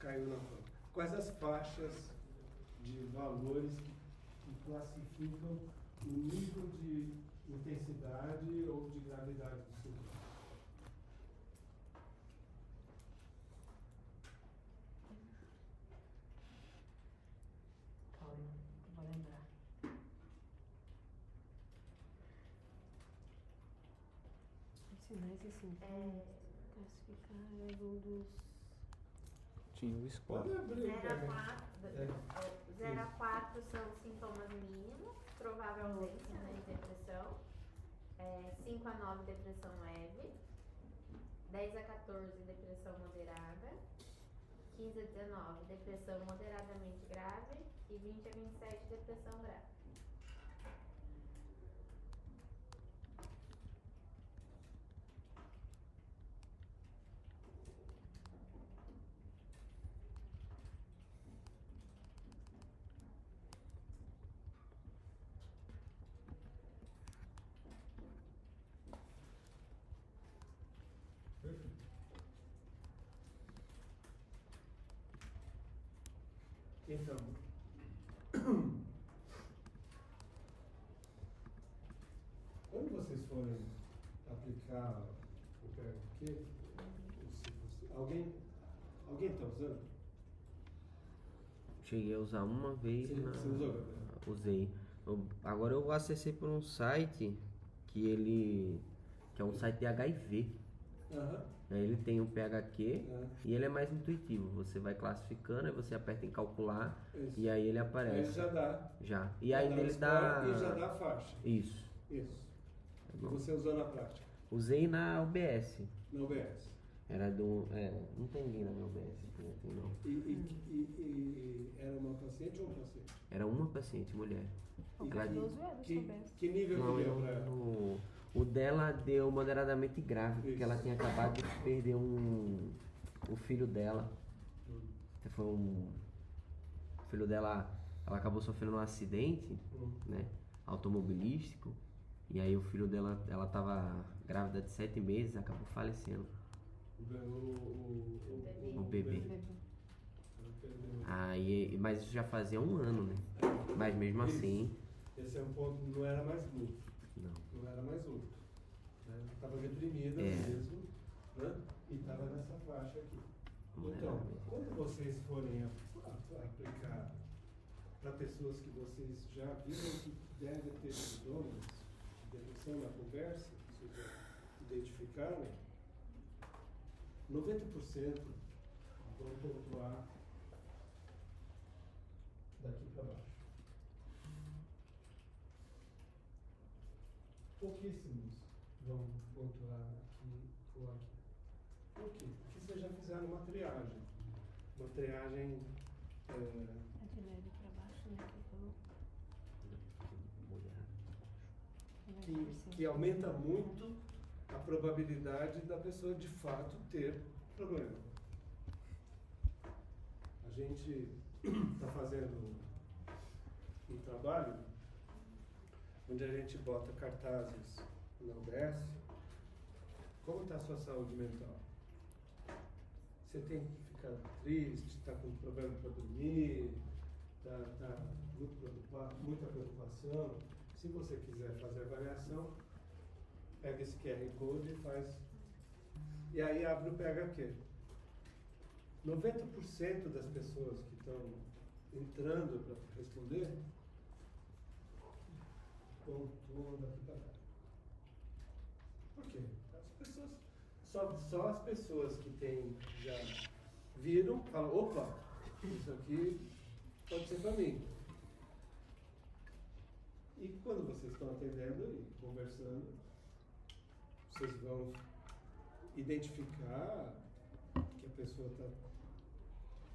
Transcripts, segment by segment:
caiu na prova. Quais as faixas de valores que classificam o nível de intensidade ou de gravidade do sintoma? Vou lembrar. Sinais e sintomas. Classificar um dos. Tinha o score. Pode abrir, 0 a 4 são sintomas mínimos, provável ausência, né, de depressão. 5 a 9, depressão leve. 10 a 14, depressão moderada. 15 a 19, depressão moderadamente grave. E 20 a 27, depressão grave. Perfeito. Então, quando vocês forem aplicar o PRQ, alguém está usando? Cheguei a usar uma vez. Você usou, Gabriel? Usei. Agora eu acessei por um site que é um site de HIV. Aham. Ele tem um PHQ É. e ele é mais intuitivo. Você vai classificando, aí você aperta em calcular Isso. e aí ele Aí aparece. já dá. Já. E aí Já nele o score dá. E já dá a faixa. Isso. Isso. É E bom. você usou na prática, Usei na UBS. no OBS. Era do. Não tem ninguém na minha UBS aqui, não. E era uma paciente ou um paciente? Era uma paciente, mulher. O Ela de- Cardoso é do Sobes. Que nível Não, que deu pra ela? o dela deu moderadamente grave, porque Isso. ela tinha acabado de perder o filho dela. Foi o filho dela, ela acabou sofrendo um acidente, né, automobilístico, e aí o filho dela, ela tava grávida de 7 meses, acabou falecendo. O bebê. Ela perdeu. Aí, mas isso já fazia um ano, né? Mas mesmo Isso. assim, Esse é um ponto, não era mais luto. não. Não era mais luto. Estava deprimida mesmo, né? E estava nessa faixa aqui. Então, quando vocês forem aplicar para pessoas que vocês já viram que devem ter sintomas de depressão na conversa, que vocês já identificaram, 90% vão pontuar daqui para baixo. Pouquíssimos vão pontuar aqui ou aqui. Por quê? Porque vocês já fizeram uma triagem. Uma triagem É de leve pra baixo, né? que aumenta muito a probabilidade da pessoa de fato ter problema. A gente está fazendo um trabalho onde a gente bota cartazes na UBS. Como está a sua saúde mental? Você tem que ficar triste, está com problema para dormir, está muito preocupado, muita preocupação. Se você quiser fazer avaliação, pega esse QR Code e faz. E aí abre o PHQ. 90% das pessoas que estão entrando para responder pontuam daqui para cá. Por quê? As pessoas, só as pessoas que têm, já viram, falam, opa, isso aqui pode ser para mim. E quando vocês estão atendendo e conversando, vocês vão identificar que a pessoa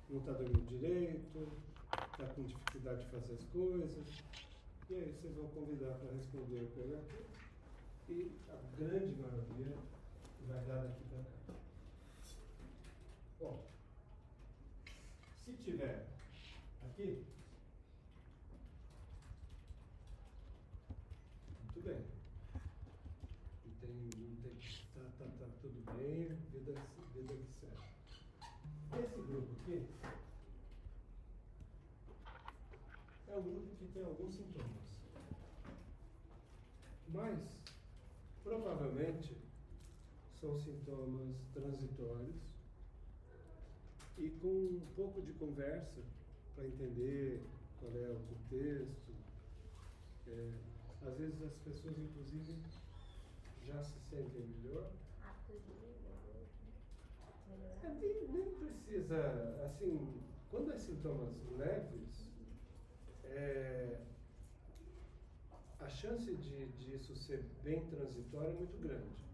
não está dormindo direito, está com dificuldade de fazer as coisas, e aí vocês vão convidar para responder o PHQ, e a grande maioria vai dar daqui para cá. Bom, se tiver aqui, muito bem. Tá tudo bem, vida que segue. Esse grupo aqui é um grupo que tem alguns sintomas. Mas, provavelmente, são sintomas transitórios e com um pouco de conversa para entender qual é o contexto. Às vezes as pessoas, inclusive, já se sentem melhor. Nem precisa, assim, quando é sintomas leves, a chance de isso ser bem transitório é muito grande.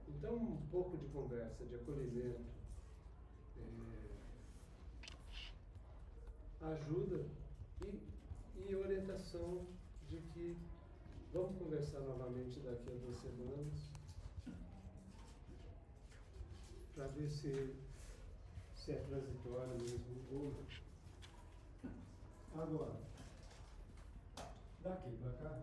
Então, um pouco de conversa, de acolhimento, ajuda e orientação de que vamos conversar novamente daqui a 2 semanas para ver se é transitório mesmo ou não. Agora, daqui para cá,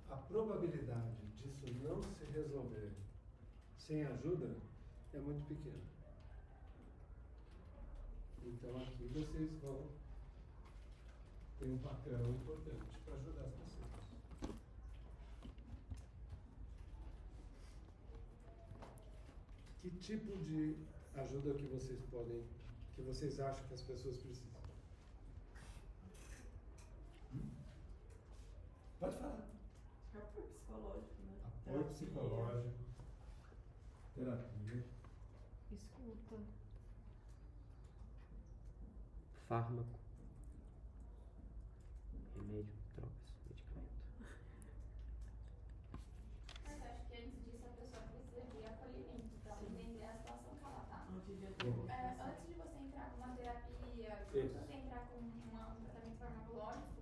a probabilidade disso não se resolver sem ajuda é muito pequena. Então aqui vocês vão ter um papel importante para ajudar as pessoas. Que tipo de ajuda que vocês acham que as pessoas precisam? Pode falar. Apoio psicológico, né? Apoio psicológico, terapia. Escuta. Fármaco. Remédio, drogas, medicamento. Mas eu acho que antes disso a pessoa precisa de acolhimento para entender a situação que ela está. Antes de Antes de você entrar com uma terapia, antes de você entrar com um tratamento farmacológico,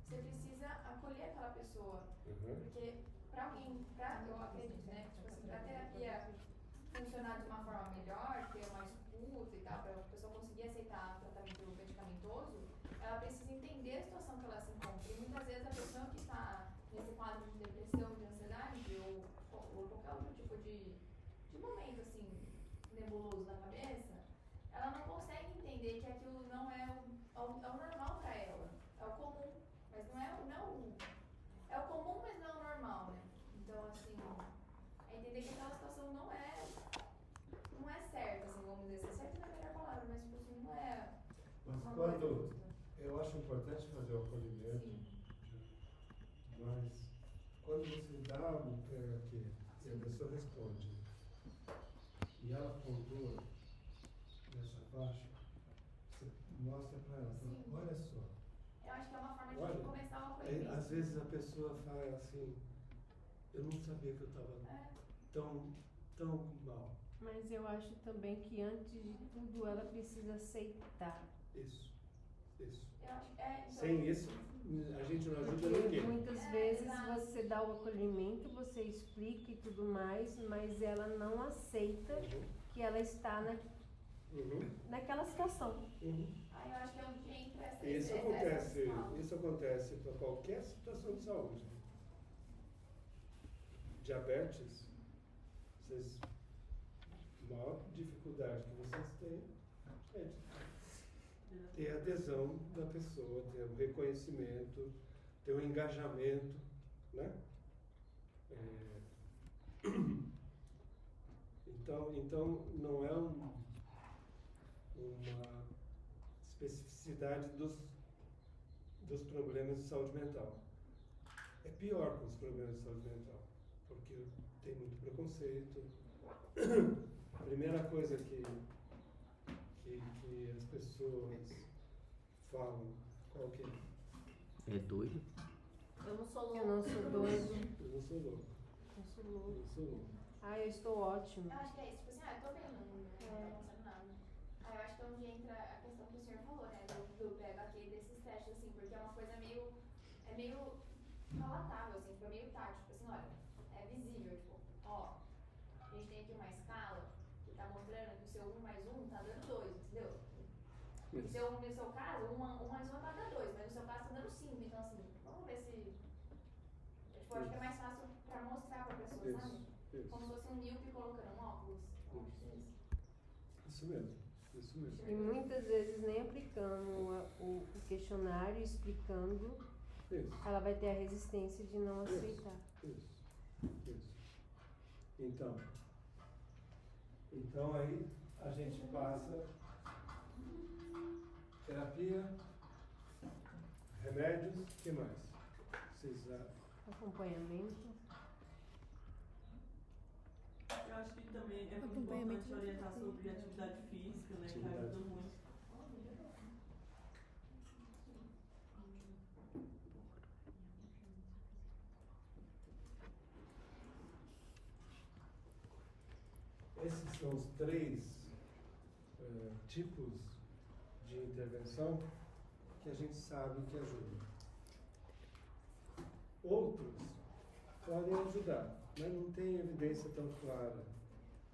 você precisa acolher aquela pessoa. Porque para alguém, eu acredito, né? Tipo assim, para a terapia funcionar de uma forma melhor, ter uma escuta e tal, para a pessoa conseguir aceitar o tratamento medicamentoso, ela precisa entender a situação que ela se encontra. E muitas vezes a pessoa que está nesse quadro de depressão, de ansiedade, ou qualquer outro tipo de momento assim, nebuloso na cabeça, ela não consegue entender que aquilo não é o normal para ela. É o comum, mas não é o comum, mas não é o normal, né? Então, assim, é entender que aquela situação não é certa, assim, vamos dizer assim. Certo não é a melhor palavra, mas tipo assim, não é. Mas uma quando coisa justa. eu acho importante fazer o acolhimento, mas quando você dá um pé aqui e a pessoa responde e ela pontua nessa faixa, você mostra para ela, Sim. olha só. Eu acho que é uma forma de Olha, começar o acolhimento. Às vezes a pessoa fala assim, eu não sabia que eu estava tão mal. Mas eu acho também que antes de tudo ela precisa aceitar. Isso. Eu acho, então, Sem isso, a gente não ajuda Porque ninguém. muitas vezes exato. você dá o acolhimento, você explica e tudo mais, mas ela não aceita que ela está naquela situação. Aí eu acho que é onde entra essa Isso acontece para qualquer situação de saúde. Diabetes, a maior dificuldade que vocês têm é ter a adesão da pessoa, ter o reconhecimento, ter o engajamento, né? Então não é uma especificidade dos problemas de saúde mental. É pior com os problemas de saúde mental, porque tem muito preconceito. A primeira coisa que as pessoas falam, qual que é? É doido? Eu não sou Eu não sou doido, Eu não sou louco. eu sou Eu louco. não sou louco. Eu estou ótimo. Eu acho que é isso, tipo assim, eu tô bem, não tá acontecendo nada. Aí eu acho que é onde entra a questão que o senhor falou, né, do PHQ, desses testes, assim, porque é uma coisa meio palatável, assim, tipo, é meio tático, assim, olha, é visível, tipo, ó, a gente tem aqui uma escala que tá mostrando que o seu 1 mais 1 tá dando 2, entendeu? No seu caso, 1 mais 1 vai dar 2, mas no seu caso tá dando 5, então assim, vamos ver se... Tipo, eu acho que é mais fácil pra Isso, isso. Como se fosse um míope colocando um óculos. Eu acho que é isso. Isso mesmo, isso mesmo. E muitas vezes nem aplicando o questionário, explicando, Isso, ela vai ter a resistência de não aceitar. isso. Então aí a gente passa terapia, remédios, o que mais? Vocês Acompanhamento. Eu acho que também é muito importante orientar sobre atividade física, né? Que ajuda muito. Esses são os 3 tipos de intervenção que a gente sabe que ajudam. Outros podem ajudar, mas não tem evidência tão clara,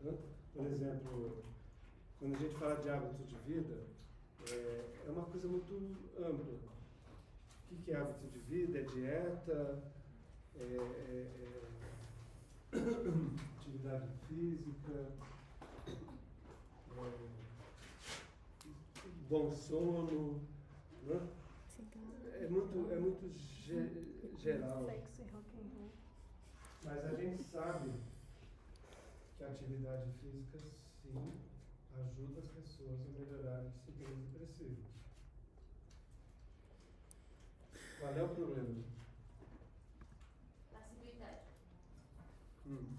né? Por exemplo, quando a gente fala de hábito de vida, é uma coisa muito ampla. O que é hábito de vida? É dieta? Atividade física, bom sono, né? É muito geral. Sexo e rock and roll. Mas a gente sabe que a atividade física, sim, ajuda as pessoas a melhorarem sintomas depressivos. Qual é o problema? Assiduidade. Hum.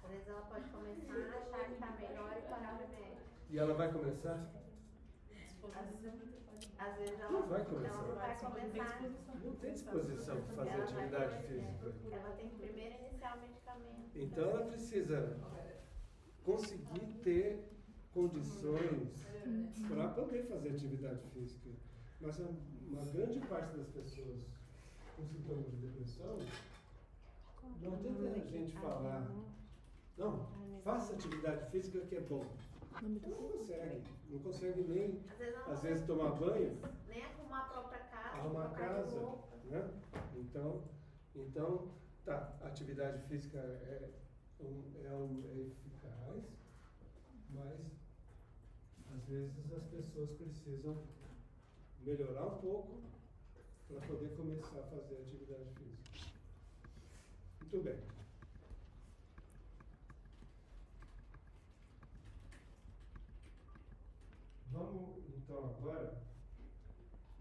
Às vezes ela pode começar a achar que tá melhor e parar o remédio. E ela vai começar? Às vezes ela Não vai começar. não vai começar. Não tem disposição para fazer atividade física. Ela tem que primeiro iniciar o medicamento. Então ela precisa conseguir ter condições para poder fazer atividade física. Mas uma grande parte das pessoas com sintomas de depressão, não adianta a gente falar, não, faça atividade física que é bom. Não consegue nem, às vezes, tomar banho, Nem arrumar a própria casa. arrumar a trocar de casa, roupa. né? Então, tá, a atividade física é eficaz, mas às vezes as pessoas precisam melhorar um pouco para poder começar a fazer atividade física. Muito bem. Vamos então agora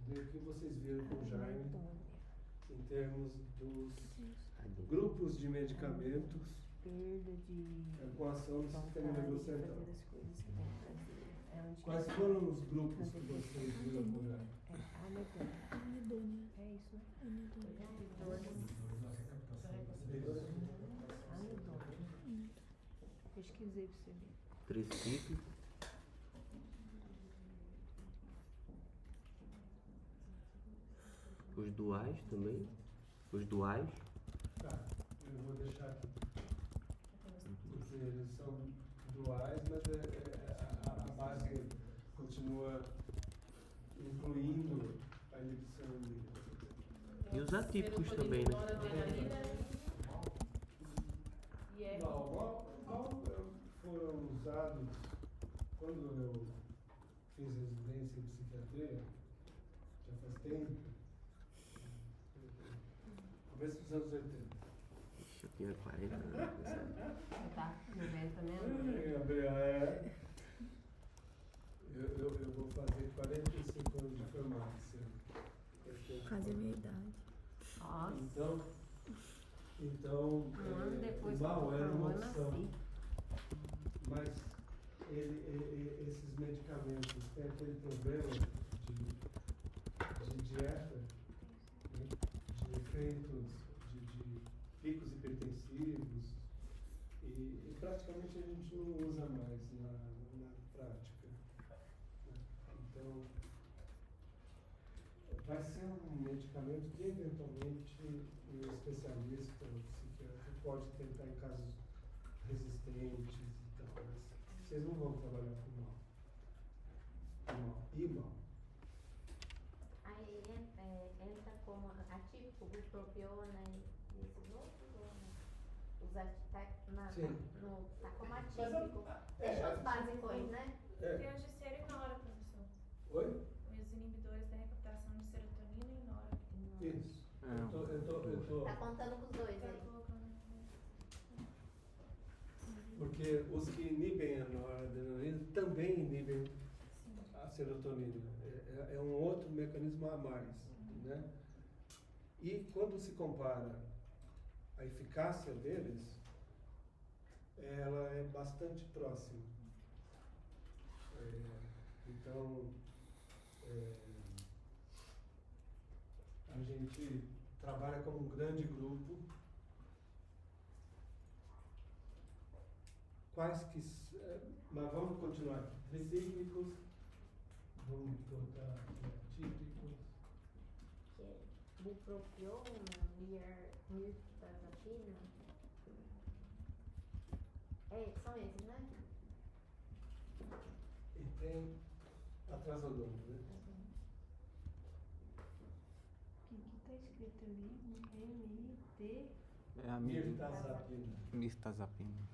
ver o que vocês viram com o Jaime em termos dos grupos de medicamentos Perda de com ação no sistema vontade de nervoso fazer central. as coisas que tem que fazer. É onde Quais foram os grupos que vocês viram com o Jaime? anedônia. É isso, né? Anedônia. Pesquisei pra você ver. Triciclo. Os duais também. Os duais. Tá, eu vou deixar aqui. Porque eles são duais, mas a base continua incluindo a inibição de... E os atípicos também, né? Não, mal foram usados quando eu fiz residência em psiquiatria, já faz tempo, começo dos anos 80. Eu tinha 40 anos. Tá, 90 mesmo? Gabriel, eu vou fazer 45 anos de farmácia. Quase a minha idade. Nossa. Então Um ano depois o mal que era eu uma nasci. opção. Mas esses medicamentos têm aquele problema de dieta, né? De efeitos, de picos hipertensivos, e praticamente a gente não usa mais na prática. Então, vai ser um medicamento que eventualmente um especialista, um psiquiatra, pode tentar em casos resistentes e tal, mas vocês não vão trabalhar com mal. E mal. Aí entra como atípico, bupropiona e esses outros, ou não? Os Sim. Tá como atípico. Deixa os básicos, né? Tem os de ser e nora, professor. Oi? Os inibidores da recaptação de serotonina e nora. Isso. Eu tô... Tá contando com os dois Tá aí. colocando. Porque os que inibem a noradrenalina também inibem a serotonina. É um outro mecanismo a mais, né? E quando se compara a eficácia deles, ela é bastante próxima. Então, a gente trabalha como um grande grupo. Mas vamos continuar aqui. Tricíclicos, vamos botar típicos. Que é bupropiona, mirtazapina. São esses, né? E tem a trazodona, né? O que está escrito ali? M-I-T. É a Mirtazapina. mirtazapina.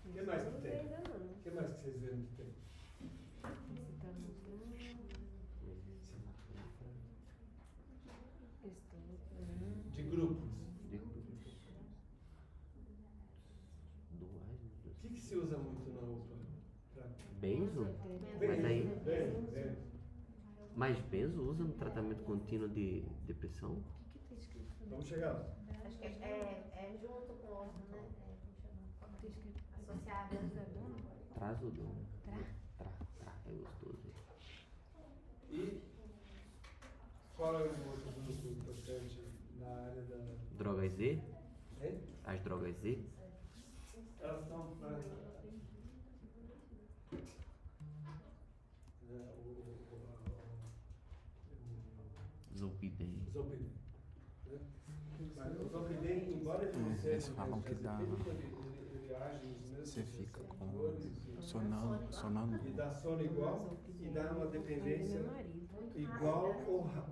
O que mais que tem? Ainda não. O que mais que vocês viram que tem? De grupos. O que se usa muito na UPA? Benzo? Mas aí. Mas benzo usa no tratamento contínuo de depressão? O que está escrito? Vamos chegar lá. Acho que é junto com o outro, né? Como chama? Associado. Trazodona. É gostoso. E qual é o outro grupo importante na área da... Drogas Z? Hein? As drogas Z? Elas estão para... Zolpidem. Zolpidem. Né? Mas o Zolpidem, embora ele não seja... Eles falam que dá... Ele age nos mesmos Você fica com receptores, sonâmbulo. e dá sono igual e dá uma dependência igual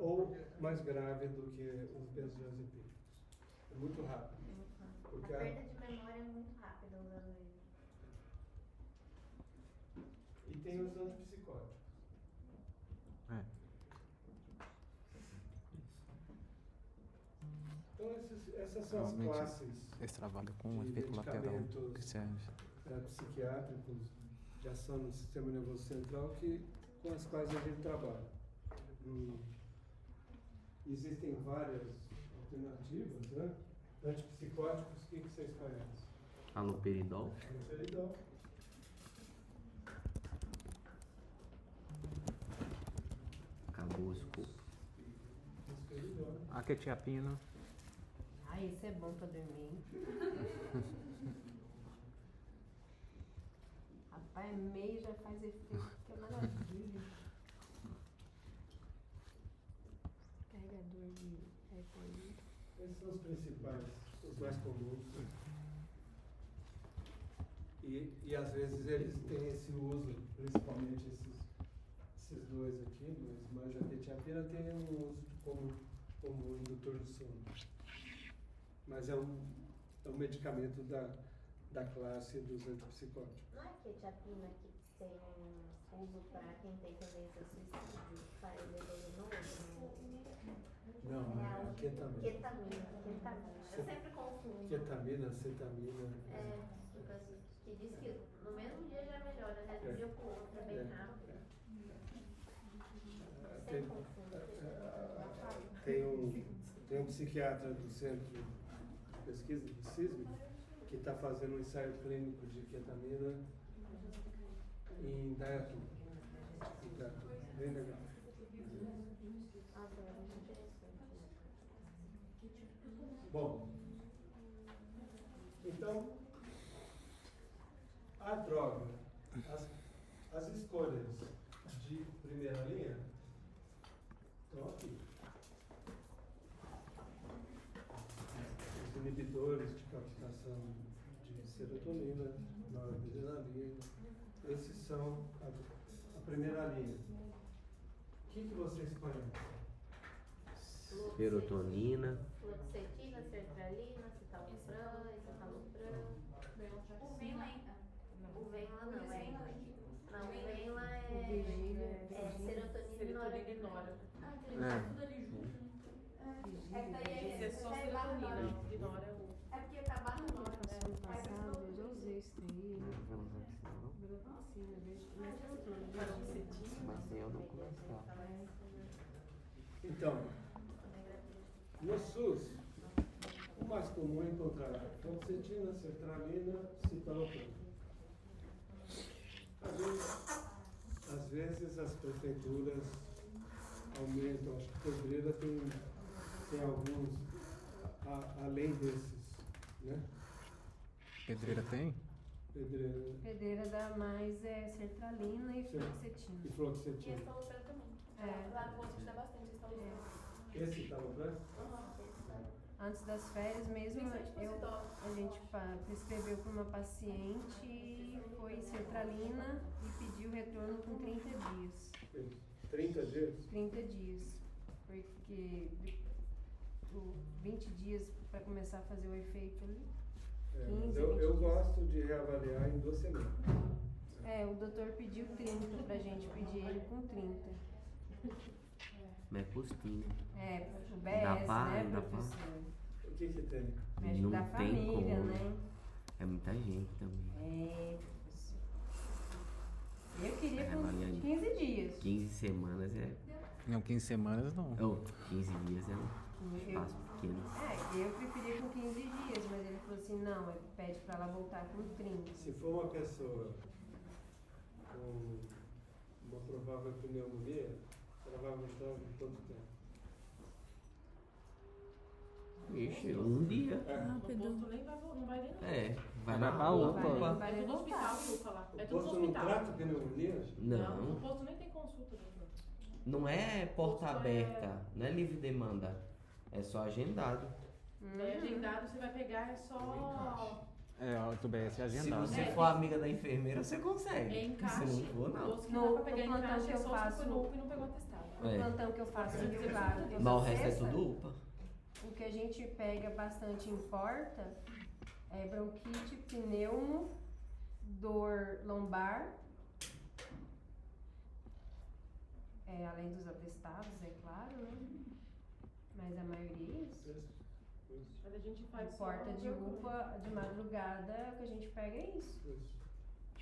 ou mais grave do que os benzodiazepínicos. É muito rápido. Porque A perda de memória é muito rápida usando ele. E tem os antipsicóticos. É. Então essas são as Realmente, classes eles trabalham com um de efeito lateral medicamentos que serve. Psiquiátricos de ação no sistema nervoso central com as quais a gente trabalha. Existem várias alternativas, né? Antipsicóticos, o que vocês conhecem? Haloperidol. Haloperidol. Acabou o escopo. Risperidol. A quetiapina. Ah, esse é bom pra dormir. Rapaz, meio já faz efeito, que é maravilha. Carregador de iPhone. Esses são os principais, os mais comuns. E às vezes eles têm esse uso, principalmente esses dois aqui, mas a quetiapina tem um uso como indutor de sono. Mas é um medicamento da classe dos antipsicóticos. Não é quetiapina que tem uso para quem tem tendência a suicídio, para ele venenoso? Não, é a ketamina. Ketamina. Eu sempre confundo. Ketamina, cetamina. Que diz que no mesmo dia já melhora, né? De um dia pro outro, é bem rápido. Sempre confundo. Tem um psiquiatra do Centro de Pesquisa do CISM que está fazendo um ensaio clínico de ketamina em Dayatuba. Bem legal. Nossa, é muito interessante. Bom, então, a droga, as escolhas de primeira linha estão aqui. Os inibidores de captação de serotonina, noradrenalina, esses são a primeira linha. O que vocês conhecem? serotonina. Fluoxetina, sertralina, citalopram, escitalopram. O Venla O Venla não é. Não, o Venla O Vigília, é serotonina e Serotonina e nora. É. Tudo ali junto. É que daí Esse é só é barra nora. serotonina. De nora é o. É porque tá barra nora, né? Ano passado eu já usei isso daí. Mas eu não começava. Então, no SUS, o mais comum é encontrar fluoxetina, sertralina, citalopram. Às vezes as prefeituras aumentam, acho que Pedreira tem alguns além desses, né? Pedreira tem? Pedreira Pedreira dá mais sertralina e Sim. fluoxetina. e E fluoxetina. estalopram também. É. Lá no posto dá bastante estalopram. Esse citalopram? Antes das férias mesmo, a gente prescreveu para uma paciente, foi sertralina e pediu retorno com 30 dias. 30 dias? 30 dias. Porque 20 dias para começar a fazer o efeito ali. É, 15, mas eu 20 gosto de reavaliar em 2 semanas. O doutor pediu 30 pra gente pedir ele com 30. Mepustina. O Dá BS, pra- né, dá pra- professor? O que tem? Médico da Não tem família, como. né? É muita gente também. Professor. Eu queria com Mas aí- 15 dias. 15 semanas é. Não, 15 semanas não. Oh, 15 dias é um espaço pequeno. Eu preferia com 15 dias, mas ele falou assim, não, ele pede pra ela voltar com 30. Se for uma pessoa com uma provável pneumonia, ela vai voltar em quanto tempo? Ixi, um dia. No posto nem vai, não vai nem não. É, vai Vai na pra UPA. UPA. Vai É tudo voltar. hospital e UPA lá. É O tudo posto não hospital. trata pneumonia? No Não, posto nem tem consulta, doutor. não é porta Posto é- aberta, não é livre demanda. É só agendado. É agendado, você vai pegar, é só. É, o TBS é Se agendado. você É, for amiga da enfermeira, você consegue. É encaixe. Se não for, O não. posto que No- dá pra no pegar plantão encaixe que é eu só se faço- foi no UPA e não pegou atestado. No É. plantão que eu faço em Rio Claro, toda Mas o resto é sexta, tudo UPA. o que a gente pega bastante em porta é bronquite, pneumo, dor lombar, além dos atestados, é claro, né? Mas a maioria é isso. Mas a gente faz Em só porta de procura. UPA, de madrugada, o que a gente pega é isso.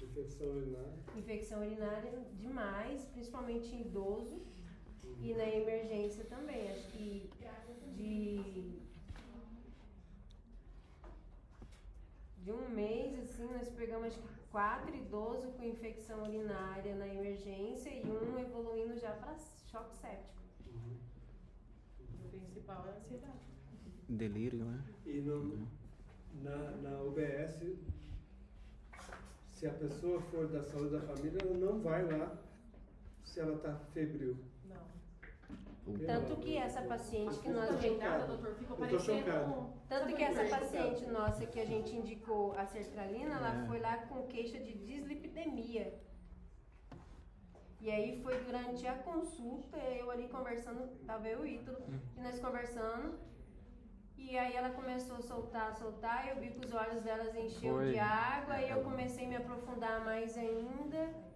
Infecção urinária. Infecção urinária demais, principalmente em idoso e na emergência também. Acho que de um mês, assim, nós pegamos acho que 4 idosos com infecção urinária na emergência e um evoluindo já para choque séptico. O principal é a ansiedade. Delírio, né? E na UBS, se a pessoa for da saúde da família, ela não vai lá se ela está febril. Não. Tanto que essa paciente que nós Agendada, doutor, ficou Eu tô parecendo. chocado. Tanto que essa Sabe, paciente nossa que a gente indicou a sertralina, ela É. foi lá com queixa de dislipidemia. E aí foi durante a consulta, eu ali conversando, tava eu e o Ítalo, e nós conversando. E aí ela começou a soltar, eu vi que os olhos delas encheu Foi. de água, aí eu comecei a me aprofundar mais ainda.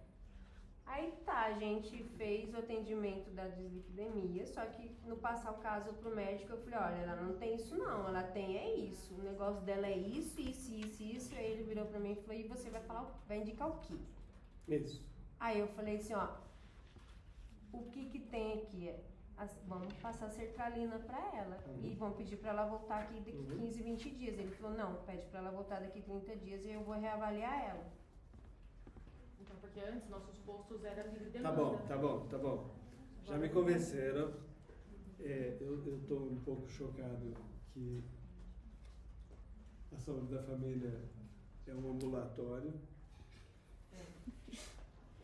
Aí tá, a gente fez o atendimento da dislipidemia, só que no passar o caso pro médico, eu falei, olha, ela não tem isso não, ela tem é isso, o negócio dela é isso. Aí ele virou pra mim e falou, e você vai indicar o quê? Isso. Aí eu falei assim, ó, o que tem aqui vamos passar sertralina pra ela e vamos pedir pra ela voltar aqui daqui 15, 20 dias. Ele falou, não, pede pra ela voltar daqui 30 dias e eu vou reavaliar ela. Então, porque antes nossos postos eram livre Tá demanda. bom. Já me convenceram. Eu estou um pouco chocado que a saúde da família é um ambulatório.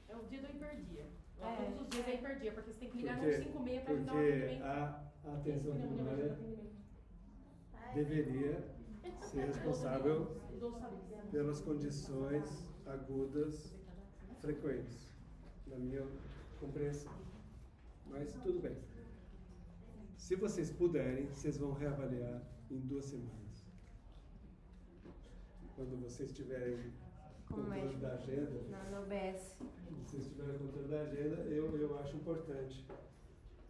É o dia do hiperdia. Lá É. todos os dias é hiperdia, porque você tem que ligar no Porque, 56 pra agendar o porque atendimento. a atenção primária Ai, deveria ser responsável Idoso sabe. pelas condições agudas frequentes, na minha compreensão. Mas tudo bem. Se vocês puderem, vocês vão reavaliar em 2 semanas. Quando vocês tiverem Como controle médico. da agenda, Na OBS. se vocês tiverem controle da agenda, eu acho importante.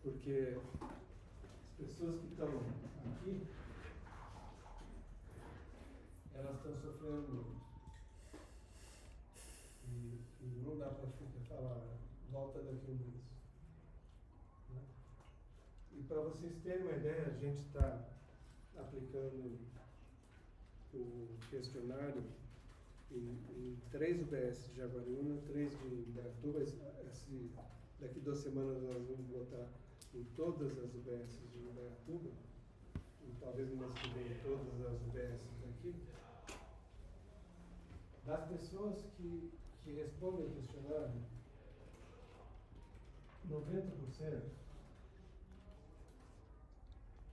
Porque as pessoas que estão aqui, elas estão sofrendo muito. E não dá para falar, volta daqui a um mês. Né? E para vocês terem uma ideia, a gente está aplicando o questionário em 3 UBS de Jaguariúna, 3 de Indaiatuba. Daqui 2 semanas nós vamos botar em todas as UBS de Indaiatuba, e talvez no mês que vem em todas as UBS daqui. Das pessoas que respondem o questionário, 90%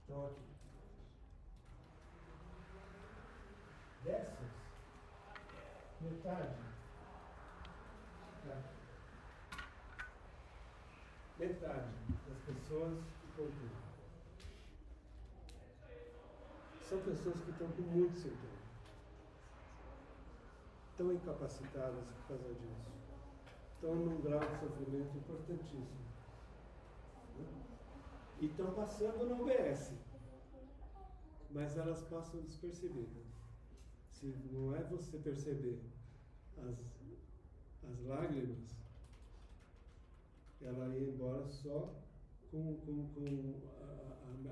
estão aqui. Dessas, metade das pessoas que concluem são pessoas que estão com muitos sintomas. Estão incapacitadas por causa disso. Estão num grau de sofrimento importantíssimo. Né? E estão passando no UBS. Mas elas passam despercebidas. Se não é você perceber as lágrimas, ela ia embora só com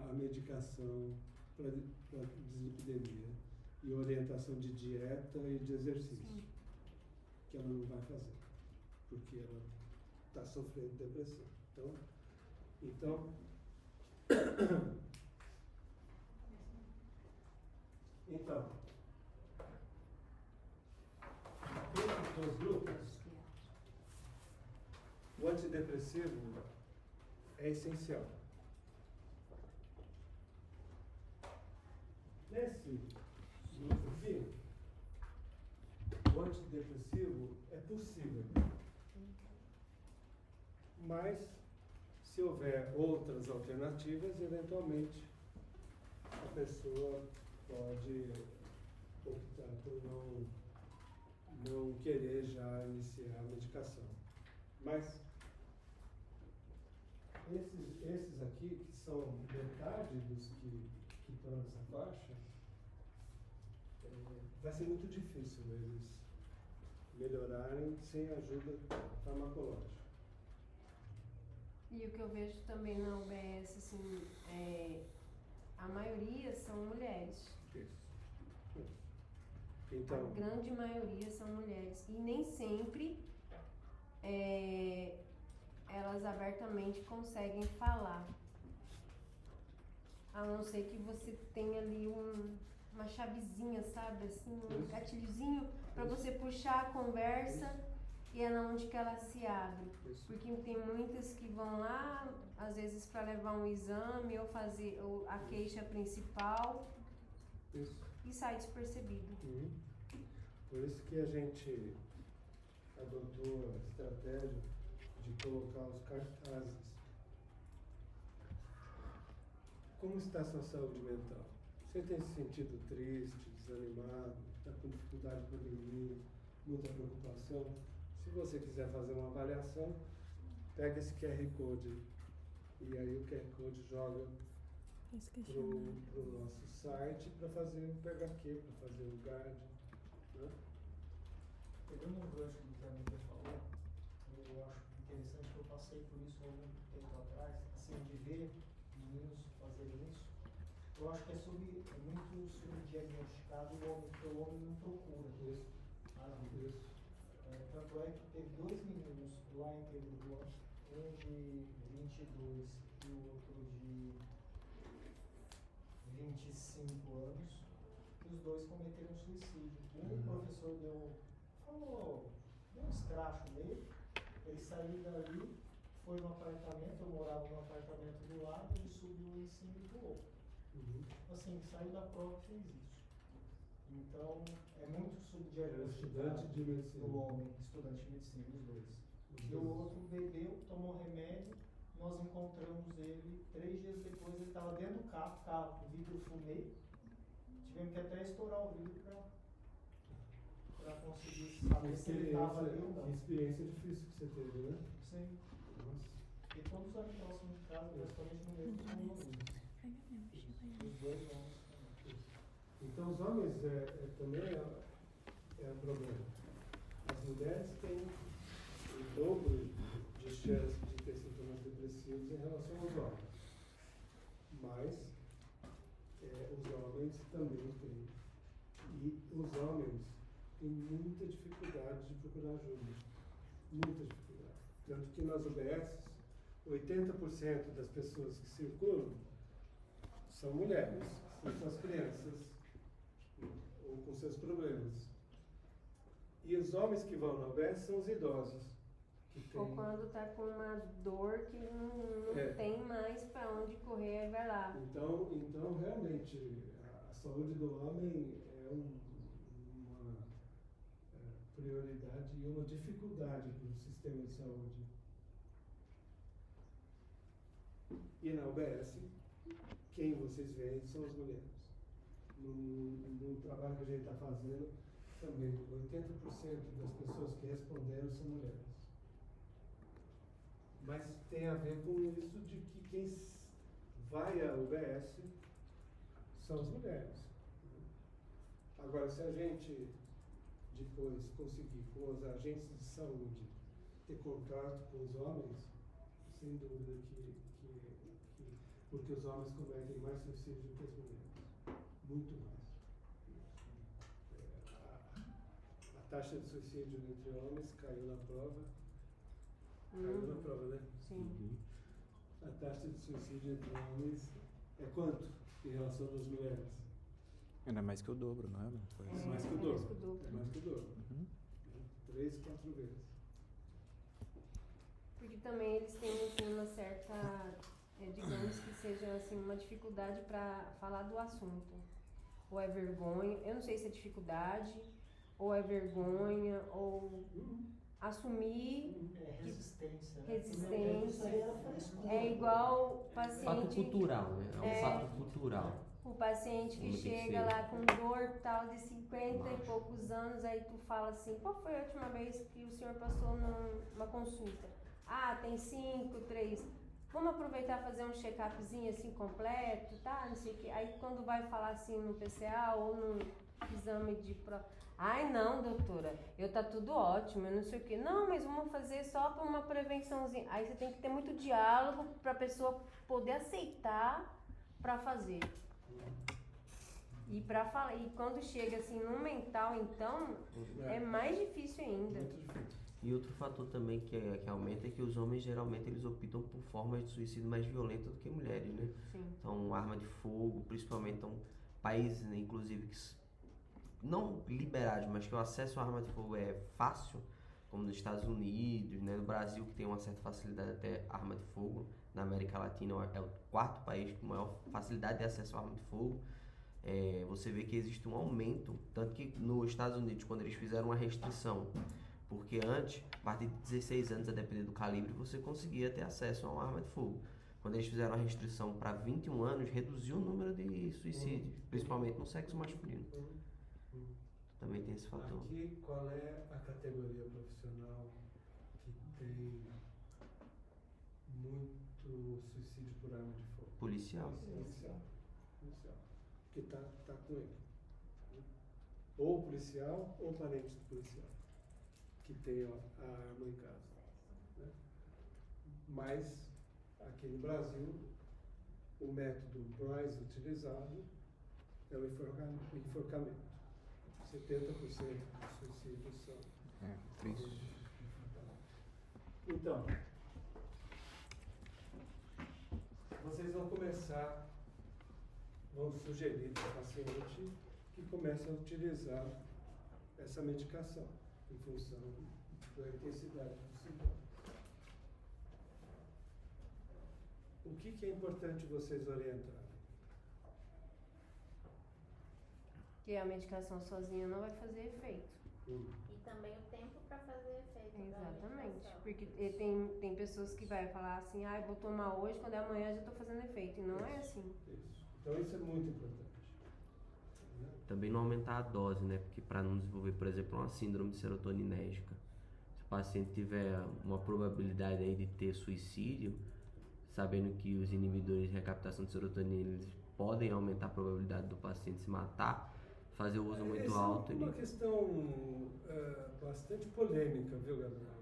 a medicação para dislipidemia e orientação de dieta e de exercício. Sim. Que ela não vai fazer, porque ela está sofrendo depressão. Então entre os grupos, o antidepressivo é essencial. Nesse grupo aqui, o antidepressivo é possível. Mas, se houver outras alternativas, eventualmente a pessoa pode optar por não querer já iniciar a medicação. Mas esses aqui, que são metade dos que estão nessa faixa, vai ser muito difícil eles melhorarem sem ajuda farmacológica. E o que eu vejo também na UBS, assim, a maioria são mulheres. Isso. Então, A grande maioria são mulheres. E nem sempre elas abertamente conseguem falar. A não ser que você tenha ali uma chavezinha, sabe? Assim, um Isso. gatilhozinho para você puxar a conversa e é onde que ela se abre. Isso. Porque tem muitas que vão lá, às vezes para levar um exame ou fazer a queixa principal isso. e sai despercebido. Uhum. Por isso que a gente adotou a estratégia de colocar os cartazes. Como está a sua saúde mental? Você tem se sentido triste, desanimado, está com dificuldade para dormir, muita preocupação? Se você quiser fazer uma avaliação, pega esse QR Code e aí o QR Code joga para o nosso site para fazer o PHQ, para fazer o GARD. Né? Pegando um gancho do que a Anitta falou, eu acho interessante que eu passei por isso há algum tempo atrás, assim, de ver meninos fazerem isso. Eu acho que é muito subdiagnosticado o homem, porque o homem não procura Isso. ajuda. Isso. Tanto é que teve 2 meninos lá em Pedro Juan, um de 22 e o outro de 25 anos, e os 2 cometeram suicídio. O professor deu um escracho nele, ele saiu dali, foi no apartamento, eu morava no apartamento do lado, ele subiu em cima e voou. Uhum. Assim, saiu da prova e fez isso. Então, é muito Era estudante de medicina. o homem, estudante de medicina, os 2. E o outro bebeu, tomou remédio nós encontramos ele 3 dias depois, ele estava dentro do carro com vidro fumê. Tivemos que até estourar o vidro para conseguir saber se ele estava ali ou Que não. experiência difícil que você teve, né? Sim. Nossa. E todos ali próximos de casa, praticamente no mesmo condomínio. Os 2 homens também. Então os homens também é um problema. As mulheres têm o dobro de chance de ter sintomas depressivos em relação aos homens. Mas os homens também têm. E os homens têm muita dificuldade de procurar ajuda. Muita dificuldade. Tanto que nas UBSs, 80% das pessoas que circulam são mulheres, com suas crianças ou com seus problemas. E os homens que vão na UBS são os idosos. Que têm... Ou quando tá com uma dor que não tem mais para onde correr, aí vai lá. Então realmente, a saúde do homem é uma prioridade e uma dificuldade para o sistema de saúde. E na UBS, quem vocês veem são as mulheres. No trabalho que a gente está fazendo, também 80% das pessoas que responderam são mulheres. Mas tem a ver com isso de que quem vai à UBS são as mulheres. Agora, se a gente depois conseguir, com as agências de saúde, ter contato com os homens, sem dúvida que porque os homens cometem mais suicídio do que as mulheres. Muito mais. A taxa de suicídio entre homens caiu na prova. Caiu na prova, né? Sim. A taxa de suicídio entre homens é quanto em relação às mulheres? Era mais que o dobro, não era? É mais que o dobro. É mais que o dobro. 3, 4 vezes. Porque também eles têm assim, uma certa, digamos que seja assim, uma dificuldade para falar do assunto. Ou é vergonha, eu não sei se é dificuldade, ou é vergonha, ou assumir Resistência. Resistência. É igual paciente. Fato cultural, né? É um fato cultural. O paciente que Como tem que chega ser. lá com dor tal de 50 e poucos anos, aí tu fala assim, qual foi a última vez que o senhor passou numa consulta? Ah, tem 5, 3. Vamos aproveitar e fazer um check-upzinho assim completo, tá? Não sei o que. Aí quando vai falar assim no PCA ou no exame de prova. Ai não, doutora, tá tudo ótimo, eu não sei o que. Não, mas vamos fazer só para uma prevençãozinha. Aí você tem que ter muito diálogo para a pessoa poder aceitar para fazer. E para falar, e quando chega assim no mental, então, é mais difícil ainda. Muito difícil. E outro fator também que aumenta é que os homens geralmente eles optam por formas de suicídio mais violentas do que mulheres, né? Sim. Então, arma de fogo, principalmente países, né, inclusive, não liberados, mas que o acesso à arma de fogo é fácil, como nos Estados Unidos, né, no Brasil, que tem uma certa facilidade até arma de fogo, na América Latina é o 4º país com maior facilidade de acesso à arma de fogo. Você vê que existe um aumento, tanto que nos Estados Unidos, quando eles fizeram uma restrição, porque antes, a partir de 16 anos, a depender do calibre, você conseguia ter acesso a uma arma de fogo. Quando eles fizeram a restrição para 21 anos, reduziu o número de suicídios, principalmente no sexo masculino. Também tem esse fator. Aqui, qual é a categoria profissional que tem muito suicídio por arma de fogo? Policial. Policial. Porque tá com ele. Ou policial ou parente do policial que tem a arma em casa. Né? Mas, aqui no Brasil, o método mais utilizado é o enforcamento. 70% dos suicídios são. Triste. Então, vocês vão sugerir para o paciente que comece a utilizar essa medicação em função da intensidade dos sintomas. O que é importante vocês orientarem? Que a medicação sozinha não vai fazer efeito. E também o tempo para fazer efeito da Exatamente. medicação. Porque tem pessoas que vai falar assim, ah, eu vou tomar hoje, quando é amanhã já tô fazendo efeito. E não é assim. Isso. Então isso é muito importante. Né? Também não aumentar a dose, né? Porque para não desenvolver, por exemplo, uma síndrome serotoninérgica, se o paciente tiver uma probabilidade aí de ter suicídio, sabendo que os inibidores de recaptação de serotonina eles podem aumentar a probabilidade do paciente se matar, fazer o uso muito Essa alto. É uma questão bastante polêmica, viu, Gabriel?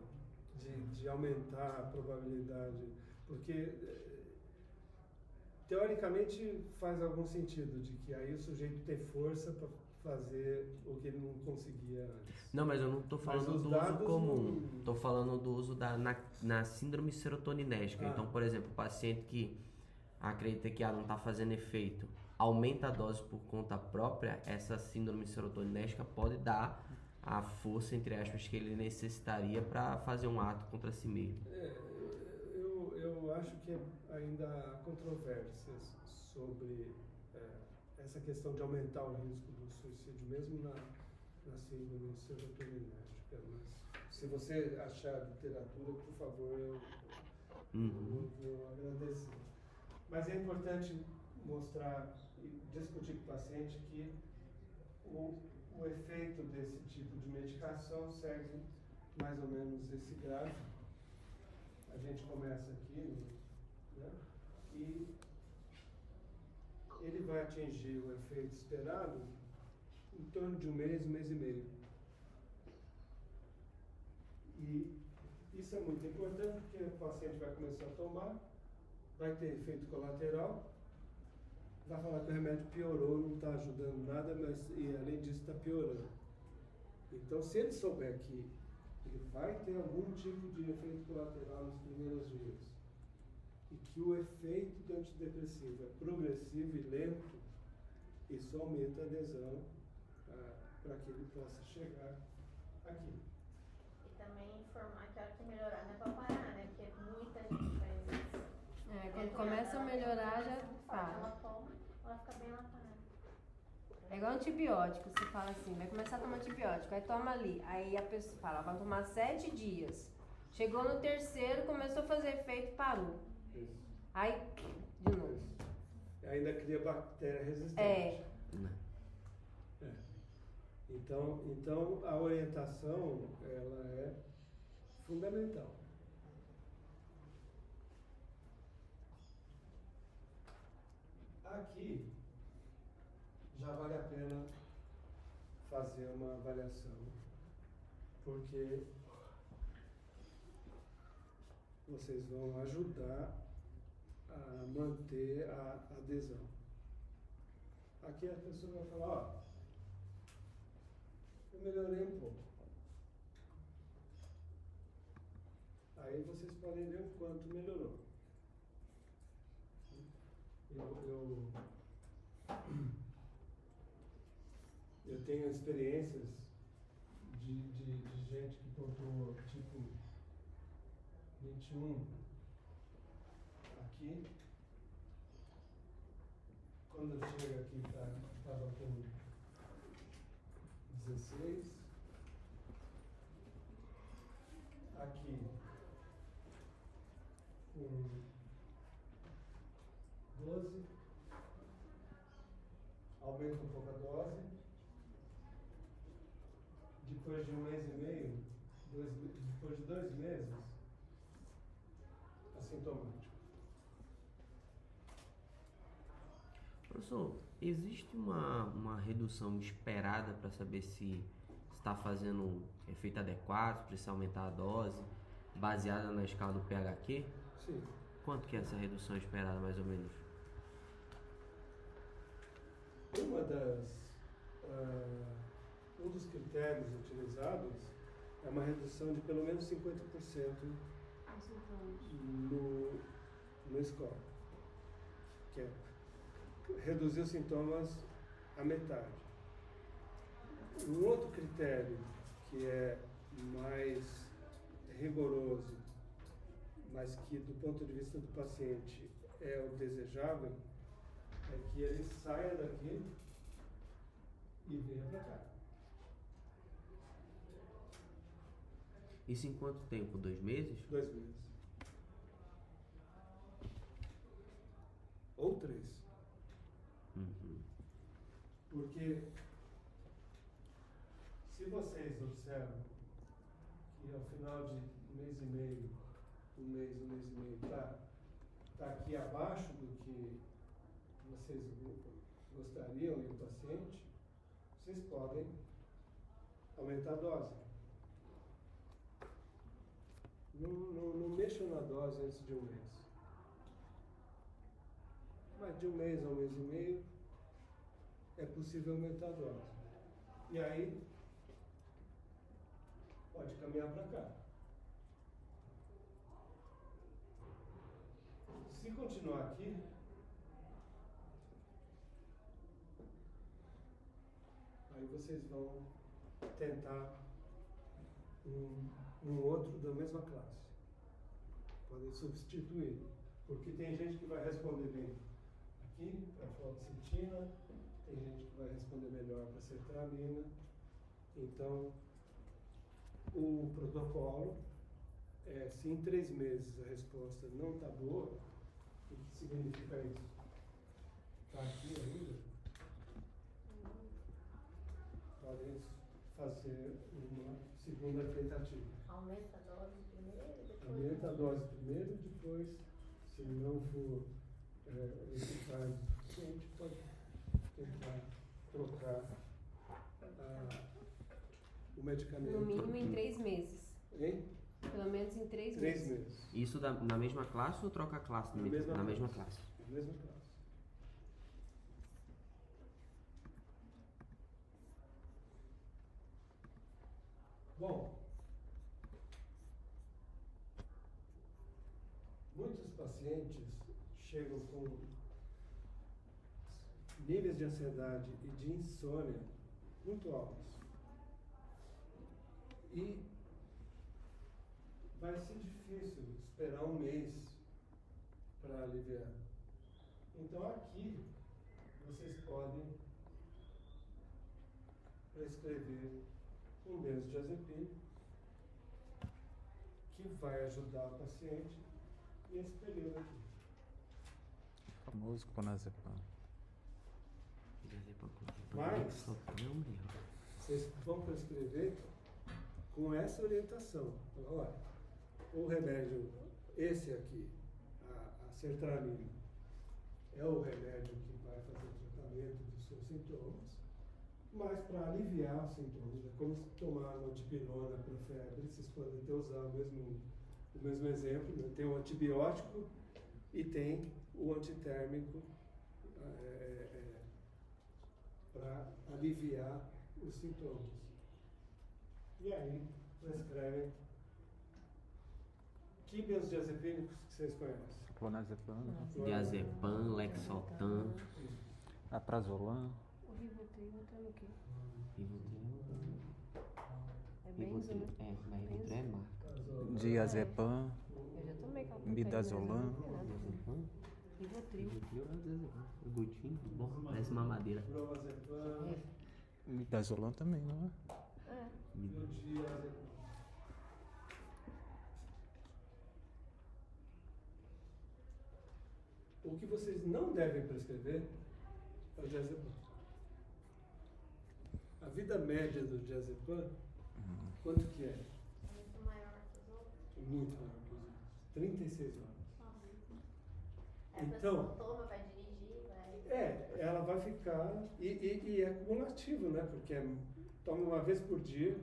De aumentar a probabilidade, porque teoricamente faz algum sentido de que aí o sujeito tem força para fazer o que ele não conseguia antes. Não, mas eu não estou falando do uso comum, estou falando do uso na síndrome serotoninérgica. Então, por exemplo, o paciente que acredita que não está fazendo efeito, aumenta a dose por conta própria, essa síndrome serotoninérgica pode dar a força, entre aspas, que ele necessitaria para fazer um ato contra si mesmo. Eu acho que ainda há controvérsias sobre essa questão de aumentar o risco do suicídio, mesmo na síndrome serotoninérgica. Mas se você achar literatura, por favor, eu vou agradecer. Mas é importante mostrar e discutir com o paciente que o efeito desse tipo de medicação segue mais ou menos esse gráfico. A gente começa aqui, né? E ele vai atingir o efeito esperado em torno de um mês e meio. E isso é muito importante porque o paciente vai começar a tomar, vai ter efeito colateral, vai falar que o remédio piorou, não está ajudando nada, mas e além disso está piorando. Então, se ele souber que ele vai ter algum tipo de efeito colateral nos primeiros dias e que o efeito do antidepressivo é progressivo e lento, isso aumenta a adesão para que ele possa chegar aqui. E também informar que a hora que melhorar não é para parar, né? Porque muita gente faz isso. Quando começa a melhorar, já para. Ela toma, ela fica bem lá parada. É igual antibiótico, você fala assim, vai começar a tomar antibiótico, aí toma ali. Aí a pessoa fala, vai tomar 7 dias. Chegou no terceiro, começou a fazer efeito, parou. Isso. Aí, de novo. Isso. Ainda cria bactéria resistente. Então a orientação, ela é fundamental. Aqui já vale a pena fazer uma avaliação, porque vocês vão ajudar a manter a adesão. Aqui a pessoa vai falar, ó, eu melhorei um pouco. Aí vocês podem ver o quanto melhorou. Eu tenho experiências de gente que botou tipo 21 aqui. Quando chega aqui estava com 16. Aqui com 12. Aumenta um pouco a dose. Depois de um mês e meio, depois de 2 meses, assintomático. Professor, existe uma redução esperada para saber se está fazendo efeito adequado, se precisa aumentar a dose, baseada na escala do PHQ? Sim. Quanto que é essa redução esperada, mais ou menos? Um dos critérios utilizados é uma redução de pelo menos 50% no score, que é reduzir os sintomas à metade. Um outro critério que é mais rigoroso, mas que do ponto de vista do paciente é o desejável, é que ele saia daqui e venha para cá. Isso em quanto tempo? 2 meses? 2 meses. Ou 3. Uhum. Porque se vocês observam que ao final de um mês e meio, um mês e meio, tá aqui abaixo do que vocês gostariam e o paciente, vocês podem aumentar a dose. Não mexam na dose antes de um mês. Mas de um mês a um mês e meio é possível aumentar a dose. E aí pode caminhar para cá. Se continuar aqui, aí vocês vão tentar um outro da mesma classe. Podem substituir. Porque tem gente que vai responder bem aqui para fluoxetina, tem gente que vai responder melhor para sertralina. Então, o protocolo é, se em 3 meses a resposta não está boa, o que significa isso? Está aqui ainda? Podem fazer uma segunda tentativa. Aumenta a dose primeiro e depois. Aumenta a dose primeiro, depois, se não for eficaz o suficiente, pode tentar trocar o medicamento. No mínimo em 3 meses. Hein? Pelo menos em 3 3 meses. meses. Isso na mesma classe ou troca a classe? Na mesma classe. Na mesma classe. Bom, muitos pacientes chegam com níveis de ansiedade e de insônia muito altos. E vai ser difícil esperar um mês para aliviar. Então aqui vocês podem prescrever um benzodiazepina que vai ajudar o paciente nesse período aqui. Famoso clonazepam. Mas vocês vão prescrever com essa orientação. Então, olha, o remédio, esse aqui, a sertralina, é o remédio que vai fazer o tratamento dos seus sintomas, mas para aliviar os sintomas, é como se tomar uma dipirona para febre, vocês podem até usar o mesmo exemplo, né? Tem o antibiótico e tem o antitérmico para aliviar os sintomas. E aí prescrevem que benzodiazepínicos que vocês conhecem? Clonazepam, Diazepam, Lexotan, aprazolam. O Rivotril tá no quê? Rivotril. É benzo, né? Mas Rivotril é marca. Diazepam, Eu já tomei aquela midazolam. Diazepam? Rivotril. Rivotril é Diazepam. O gotinho, bom, parece mamadeira. Bromazepam, Midazolam também, não é? É. e o diazepam. O que vocês não devem prescrever é o diazepam. A vida média do diazepam, quanto que é? Muito maior que os outros. Muito maior que os outros. 36 horas. A Então- pessoa toma, vai dirigir, vai. Ela vai ficar. E é cumulativo, né? Porque toma uma vez por dia,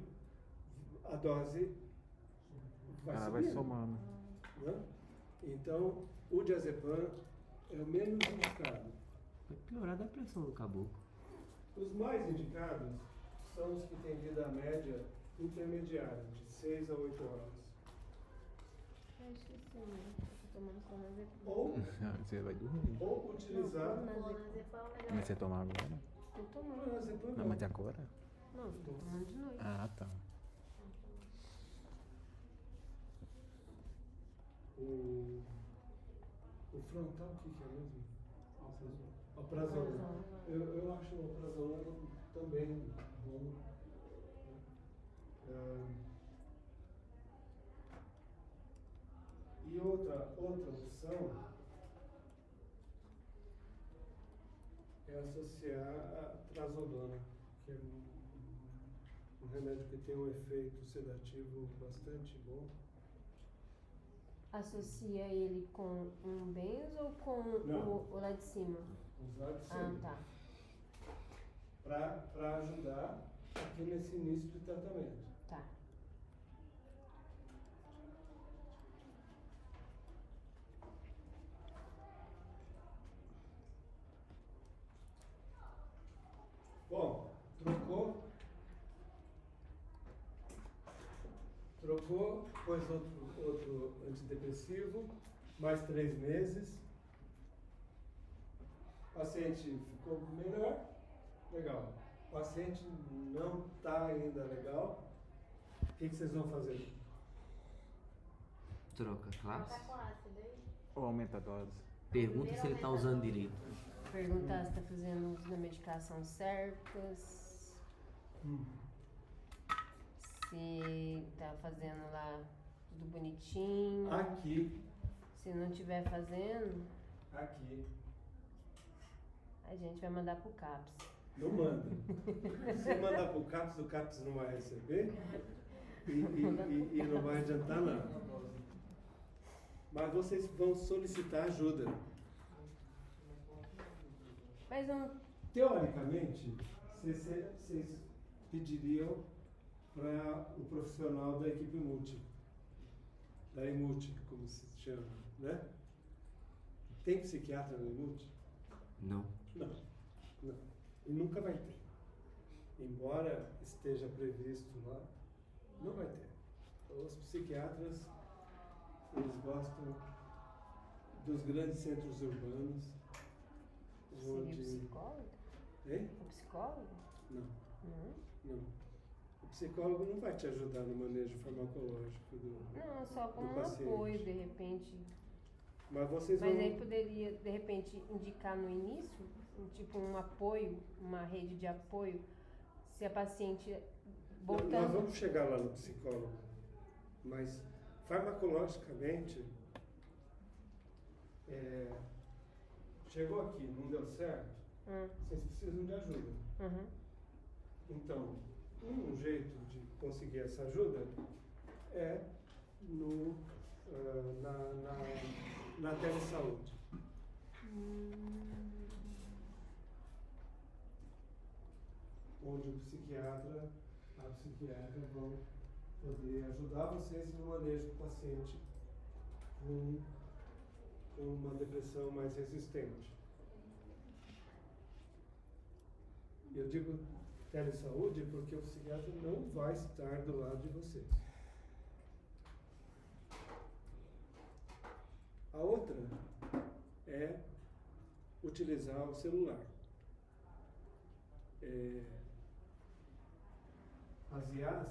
a dose vai Ela subindo. vai somando. Né? Então, o diazepam é o menos indicado. Vai piorar da pressão do caboclo. Os mais indicados são os que têm vida média intermediária, de 6 a 8 horas. Eu esqueci, né? Eu tô tomando clonazepam. Ou, Você vai dormir. ou utilizar Clonazepam é melhor. Mas você toma agora? Tô tomando. clonazepam. Não, mas agora? Não, tô tomando de noite. Ah, tá. O frontal, o que é mesmo? Alprazolam. Eu acho o alprazolam também bom. E outra opção é associar a trazodona, que é um remédio que tem um efeito sedativo bastante bom. Associa ele com um benzo ou com Não. o lá de cima? Os lá de Ah, cima. tá. Para ajudar aqui nesse início de tratamento. Tá. Bom, trocou, pôs outro antidepressivo, mais 3 meses. O paciente ficou melhor, legal. O paciente não está ainda legal. O que vocês vão fazer? Troca classe. Tá com ácido aí? Ou aumenta a dose? Pergunta se ele tá usando direito. Perguntar se tá fazendo uso da medicação certas. Se tá fazendo lá tudo bonitinho. Aqui, Se não tiver fazendo, aqui. a gente vai mandar pro CAPS. Não manda. Se mandar pro CAPS, o CAPS não vai receber e não vai adiantar nada. Mas vocês vão solicitar ajuda. Mas não. Teoricamente, vocês pediriam para o profissional da equipe multi, da EMULTI, como se chama, né? Tem psiquiatra na EMULTI? Não. Não. E nunca vai ter. Embora esteja previsto lá, não vai ter. Os psiquiatras, eles gostam dos grandes centros urbanos, Seria onde... psicólogo? Hein? O psicólogo? Não, Não. não. O psicólogo não vai te ajudar no manejo farmacológico do... Não, só como do um paciente. apoio, de repente. Mas vocês Mas vão... aí poderia, de repente, indicar no início, tipo um apoio, uma rede de apoio, se a paciente Nós voltando. vamos chegar lá no psicólogo, mas farmacologicamente, chegou aqui, não deu certo, vocês precisam de ajuda. Uhum. Então, um jeito de conseguir essa ajuda é na telesaúde. Onde o psiquiatra, a psiquiatra vão poder ajudar vocês no manejo do paciente com uma depressão mais resistente. Eu digo telesaúde porque o psiquiatra não vai estar do lado de vocês. A outra é utilizar o celular. As IAs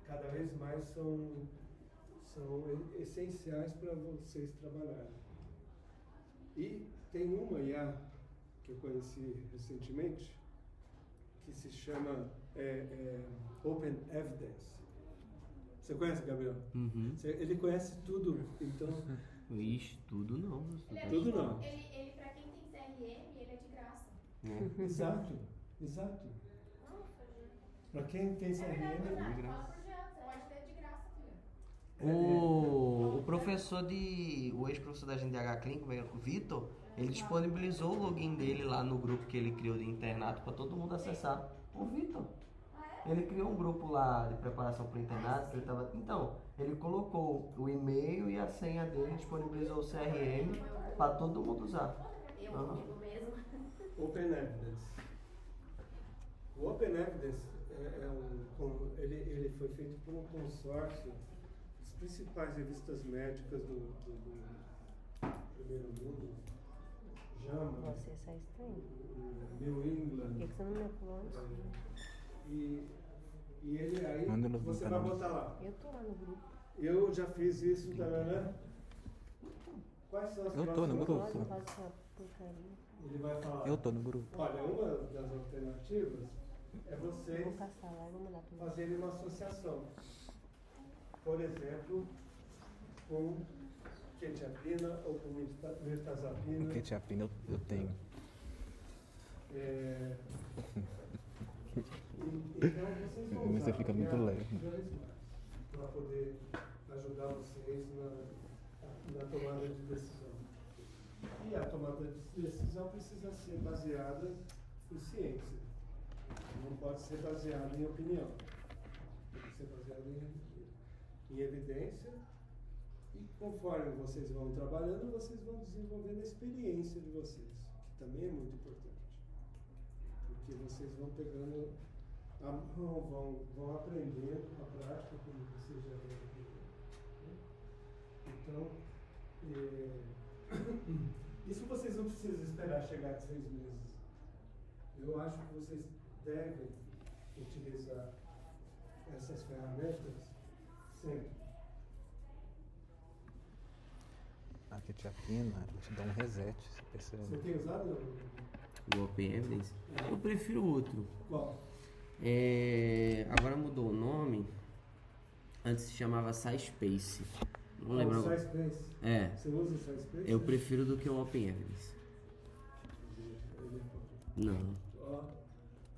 cada vez mais são essenciais para vocês trabalharem. E tem uma IA que eu conheci recentemente que se chama Open Evidence. Você conhece, Gabriel? Uhum. Ele conhece tudo, então... Ixi, tudo não. Ele é Tudo tipo, não. Ele, pra quem tem CRM, ele é de graça. Exato. Nossa, gente. Para quem tem CRM... É verdade, de fala graça. por Jean, você pode ter de graça, filha. O professor o ex-professor da gente de H Clínico, o Vitor, ele disponibilizou o login dele lá no grupo que ele criou de internato para todo mundo acessar. O Vitor. Ele criou um grupo lá de preparação para o internato. Que ele tava... Então, ele colocou o e-mail e a senha dele, disponibilizou o CRM para todo mundo usar. Eu digo mesmo. Open Evidence. O Open Evidence ele foi feito por um consórcio das principais revistas médicas do primeiro mundo. JAMA, Você sai estranho. New England. Por que você não me falou antes? E ele aí, Manda no você canal. vai botar lá. Eu tô lá no grupo. Eu já fiz isso, né? Quais são as Eu tô no próximas? grupo. Olha, faz essa porcaria. Ele vai falar. Eu tô no grupo. Olha, uma das alternativas é Eu vou vocês passar lá e vou mandar pra você. fazerem uma associação. Por exemplo, com quetiapina ou com mirtazapina. Quetiapina eu tenho. Então vocês vão Você fica muito leve. para poder ajudar vocês na tomada de decisão. E a tomada de decisão precisa ser baseada em ciência. Não pode ser baseada em opinião. Tem que ser baseada em evidência. E conforme vocês vão trabalhando, vocês vão desenvolvendo a experiência de vocês, que também é muito importante. Porque vocês vão pegando a mão, vão aprendendo a prática, como vocês já vão aprender. Então, isso vocês não precisam esperar chegar a 6 meses. Eu acho que vocês devem utilizar essas ferramentas sempre. A quetiapina te dá um reset, você percebe? Você tem usado? O Open Evidence? Eu prefiro outro. Qual? Agora mudou o nome. Antes se chamava SciSpace. Não lembro. O SciSpace? É. Você usa o SciSpace? Eu prefiro do que o Open Evidence. Não.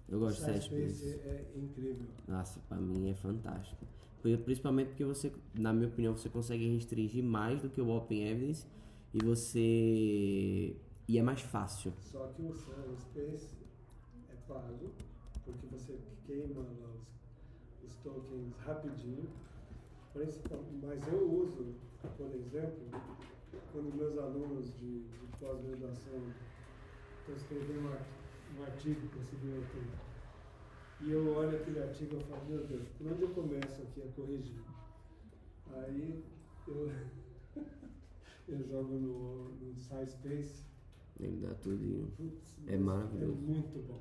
Eu gosto de SciSpace. É incrível. Nossa, pra mim é fantástico. Principalmente porque você, na minha opinião, você consegue restringir mais do que o Open Evidence e é mais fácil. Só que o SciSpace é pago, porque você queima lá os tokens rapidinho. Mas eu uso, por exemplo, quando meus alunos de pós-graduação estão escrevendo um artigo que eu submeto, e eu olho aquele artigo e falo, meu Deus, por onde eu começo aqui a corrigir? Aí eu jogo no SciSpace. Ele dá tudo. Putz, É maravilhoso. É muito bom.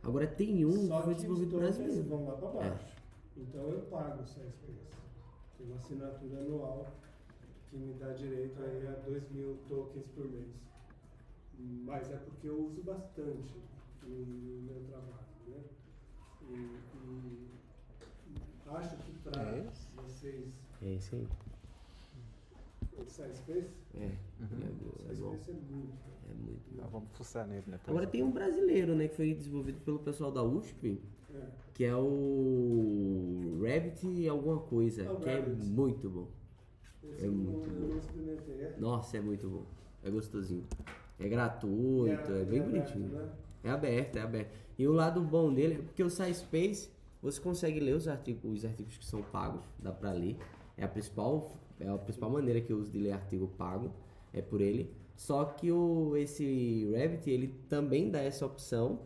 Agora tem um Só que foi que desenvolvido os tokens brasileiro. vão lá para baixo. Então eu pago o SciSpace. Tem uma assinatura anual que me dá direito aí a 2.000 tokens por mês. Mas é porque eu uso bastante no meu trabalho, né? E acho que para vocês... É esse aí. O SciSpace? É. O É bom. SciSpace é muito bom. Vamos fuçar nele depois. Agora tem um brasileiro, né, que foi desenvolvido pelo pessoal da USP, que é o Rabbit alguma coisa, que é muito bom. Esse É muito eu bom. não experimentei. Nossa, é muito bom. É gostosinho. É gratuito, é bem bonitinho. Né? É aberto, é aberto. E o lado bom dele é porque o SciSpace, você consegue ler os artigos que são pagos, dá pra ler. É a principal maneira que eu uso de ler artigo pago, é por ele. Só que esse Rabbit, ele também dá essa opção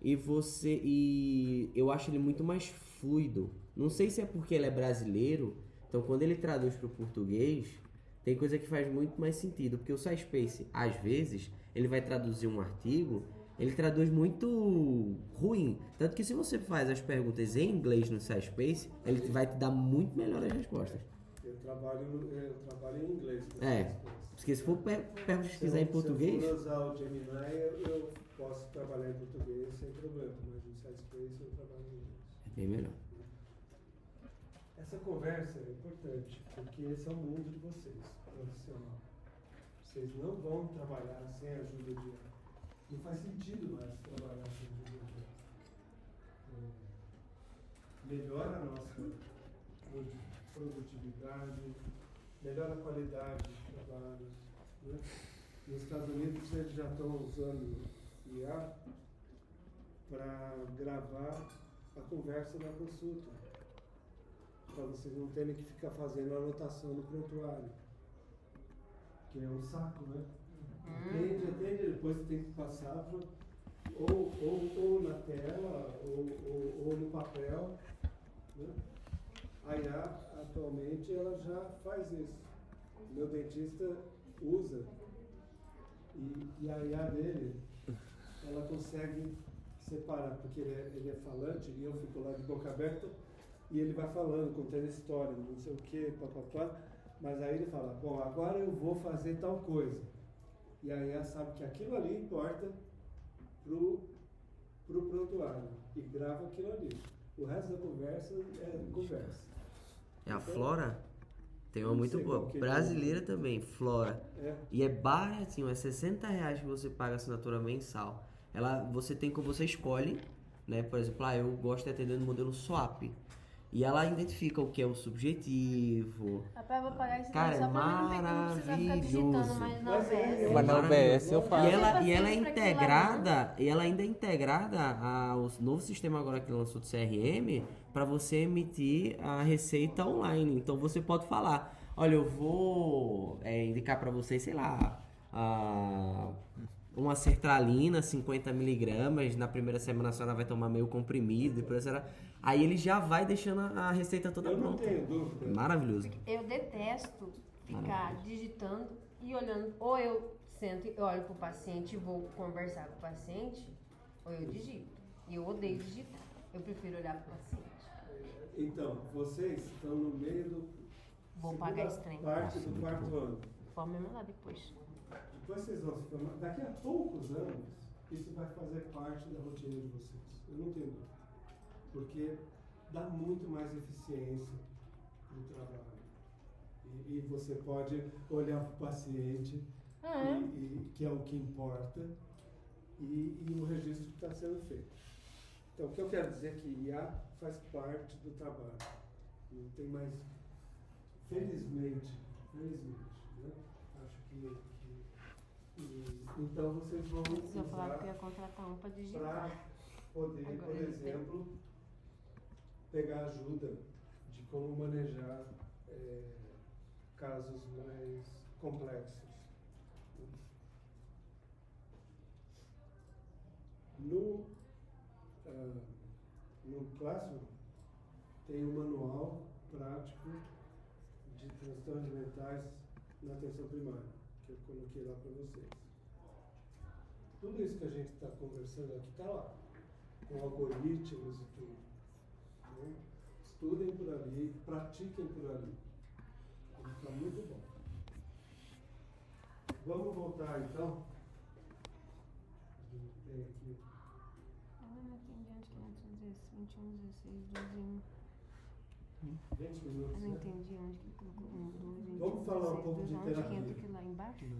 e eu acho ele muito mais fluido. Não sei se é porque ele é brasileiro, então quando ele traduz para o português, tem coisa que faz muito mais sentido, porque o SciSpace, às vezes, ele vai traduzir um artigo, ele traduz muito ruim. Tanto que se você faz as perguntas em inglês no SciSpace, ele vai te dar muito melhor as respostas. Eu trabalho em inglês. Porque se for pesquisar em português... Se eu for usar o Gemini, eu posso trabalhar em português sem problema, mas no SciSpace eu trabalho em inglês. É bem melhor. Essa conversa é importante, porque esse é o mundo de vocês, profissional. Vocês não vão trabalhar sem a ajuda de... Não faz sentido mais trabalhar sem a ajuda de... Melhora a nossa produtividade, melhora a qualidade do trabalho. Né? Nos Estados Unidos eles já estão usando IA para gravar a conversa da consulta, para vocês não terem que ficar fazendo anotação no prontuário, que é um saco, né? Entende, depois você tem que passar ou na tela ou no papel, né? A IA atualmente ela já faz isso. O meu dentista usa e a IA dele ela consegue separar, porque ele é falante e eu fico lá de boca aberta e ele vai falando, contando história, não sei o que, papapá, mas aí ele fala, bom, agora eu vou fazer tal coisa. E a IA sabe que aquilo ali importa pro prontuário e grava aquilo ali. O resto da conversa é conversa. É a Flora? Tem uma Não muito sei boa. qual que é. Brasileira também, Flora. É. E é baratinho, é R$60 que você paga a assinatura mensal. Você tem como você escolhe, né? Por exemplo, eu gosto de atender no modelo swap. E ela identifica o que é o subjetivo. Rapaz, eu vou pagar esse Cara, só pra mim não ter como precisar ficar digitando maravilhoso. mais no Mas OBS. Mas na OBS eu E faço. ela é paciência pra aquilo integrada, e ela ainda é integrada ao novo sistema agora que lançou do CRM para você emitir a receita online. Então você pode falar, olha, eu vou indicar para vocês, sei lá, uma sertralina, 50 miligramas, na primeira semana a senhora vai tomar meio comprimido, depois a senhora... Aí ele já vai deixando a receita toda Eu não pronta. tenho dúvida. Maravilhoso. Eu detesto ficar digitando e olhando. Ou eu sento e olho pro paciente e vou conversar com o paciente, ou eu digito. E eu odeio digitar. Eu prefiro olhar pro paciente. Então, vocês estão no meio do... Vou segunda pagar esse trem. parte do quarto ano. Pode me mandar depois. Depois vocês vão se formar. Daqui a poucos anos, isso vai fazer parte da rotina de vocês. Eu não tenho dúvida. Porque dá muito mais eficiência no trabalho. E você pode olhar para o paciente, que é o que importa, e o registro que está sendo feito. Então, o que eu quero dizer é que IA faz parte do trabalho. Não tem mais... Felizmente, né? Acho que então vocês vão Se eu falar que eu ia usar contratar um pra digitar. para poder, Agora por ele tem. exemplo, pegar ajuda de como manejar casos mais complexos. No Classroom tem um manual prático de transtornos mentais na atenção primária, que eu coloquei lá para vocês. Tudo isso que a gente está conversando aqui está lá, com algoritmos e tudo. Né? Estudem por ali, pratiquem por ali. Está muito bom. Vamos voltar então. Tem aqui. Eu não entendi onde que é 21, 16, 12, 20 Eu minutos. não Né? entendi onde que colocou 1, 2, 21, Vamos falar um 16, pouco de 12, onde que terapia. entra aquilo lá embaixo? Não,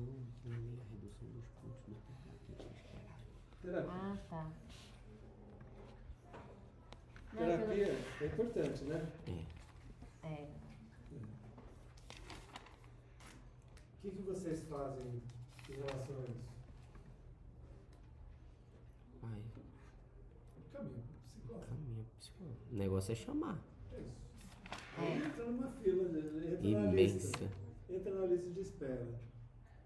a redução dos pontos no que eu tinha esperado. Terapia. Ah, tá. Não, Terapia é importante, né? É. O que vocês fazem em relação a isso? Ai, Caminho para psicólogo. caminho psicólogo. O negócio é chamar. É isso. Aí entra numa fila, entra na Imensa. lista. Entra na lista de espera.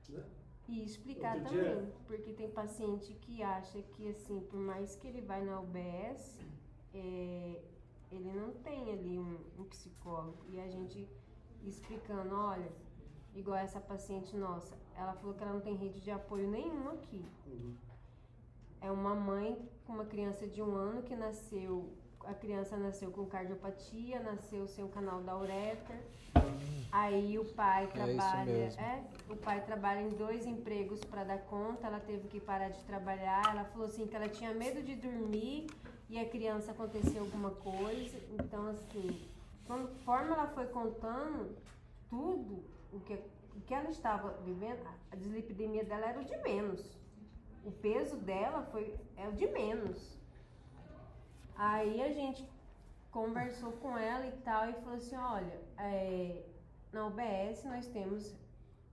Né? E explicar Outro também, dia- porque tem paciente que acha que, assim, por mais que ele vai na UBS, ele não tem ali um psicólogo. E a gente explicando, olha, igual essa paciente nossa, ela falou que ela não tem rede de apoio nenhum aqui. Uhum. É uma mãe com uma criança de 1 ano que nasceu, a criança nasceu com cardiopatia, nasceu sem o canal da uretra. Aí o pai trabalha, mesmo. o pai trabalha em 2 empregos para dar conta, ela teve que parar de trabalhar. Ela falou assim que ela tinha medo de dormir e a criança aconteceu alguma coisa. Então assim, conforme ela foi contando tudo o que ela estava vivendo, a dislipidemia dela era o de menos. O peso dela é o de menos. Aí a gente conversou com ela e tal e falou assim, olha, na UBS nós temos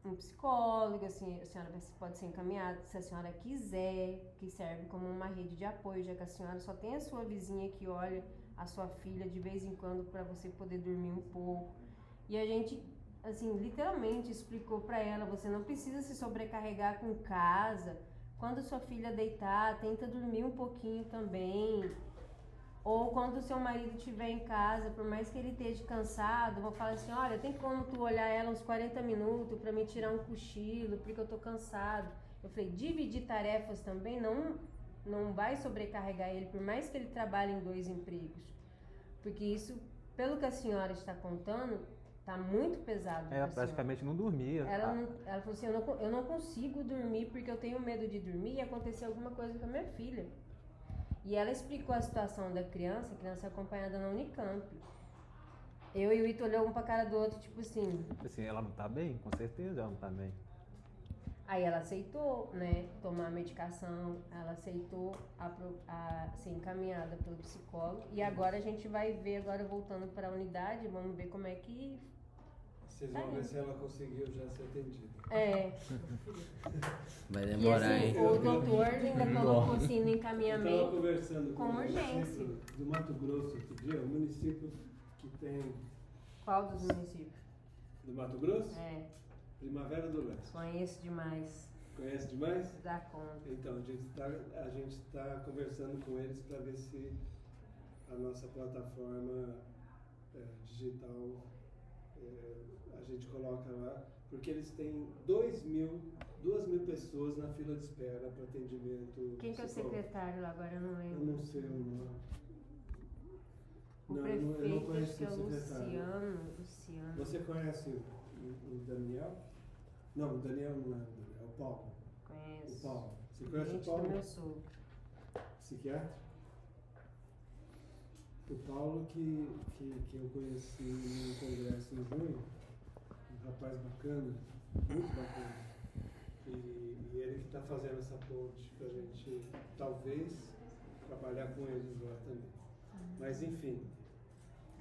um psicólogo, assim, a senhora pode ser encaminhada se a senhora quiser, que serve como uma rede de apoio, já que a senhora só tem a sua vizinha que olha a sua filha de vez em quando para você poder dormir um pouco. E a gente, assim, literalmente explicou para ela, você não precisa se sobrecarregar com casa. Quando sua filha deitar, tenta dormir um pouquinho também. Ou quando o seu marido estiver em casa, por mais que ele esteja cansado, vou falar assim, olha, tem como tu olhar ela uns 40 minutos pra me tirar um cochilo, porque eu tô cansado. Eu falei, dividir tarefas também não vai sobrecarregar ele, por mais que ele trabalhe em 2 empregos. Porque isso, pelo que a senhora está contando, tá muito pesado pra senhora. Praticamente não dormia. Ela falou assim, eu não consigo dormir porque eu tenho medo de dormir e acontecer alguma coisa com a minha filha. E ela explicou a situação da criança, a criança é acompanhada na Unicamp. Eu e o Ito olhamos um pra cara do outro, tipo assim. Assim, ela não tá bem? Com certeza ela não tá bem. Aí ela aceitou, né, tomar a medicação, ela aceitou ser encaminhada pelo psicólogo. E agora a gente vai ver, agora voltando para a unidade, vamos ver como é que... Vocês vão ver se ela conseguiu já ser atendida. É. Vai E demorar, assim, hein? o doutor ainda colocou assim no Eu estava encaminhamento conversando com o urgência. município do Mato Grosso outro dia, um município que tem... Qual dos municípios? Do Mato Grosso? É, Primavera do Leste. conheço demais. Conhece demais? Dá conta. Então, a gente está conversando com eles para ver se a nossa plataforma digital a gente coloca lá, porque eles têm 2.000 pessoas na fila de espera para atendimento. Quem que é o psicológico. secretário lá? Agora eu não Eu lembro. não sei o nome. O eu não prefeito, acho conheço que é o secretário. Luciano. Você conhece o Daniel? Não, o Daniel não é o Daniel, é o Paulo. Conheço. O Paulo. Você conhece o Gente Paulo? do meu sogro. Psiquiatra? O Paulo que eu conheci no congresso em junho, um rapaz bacana, muito bacana. E ele que está fazendo essa ponte para a gente, talvez, trabalhar com eles lá também. Mas enfim,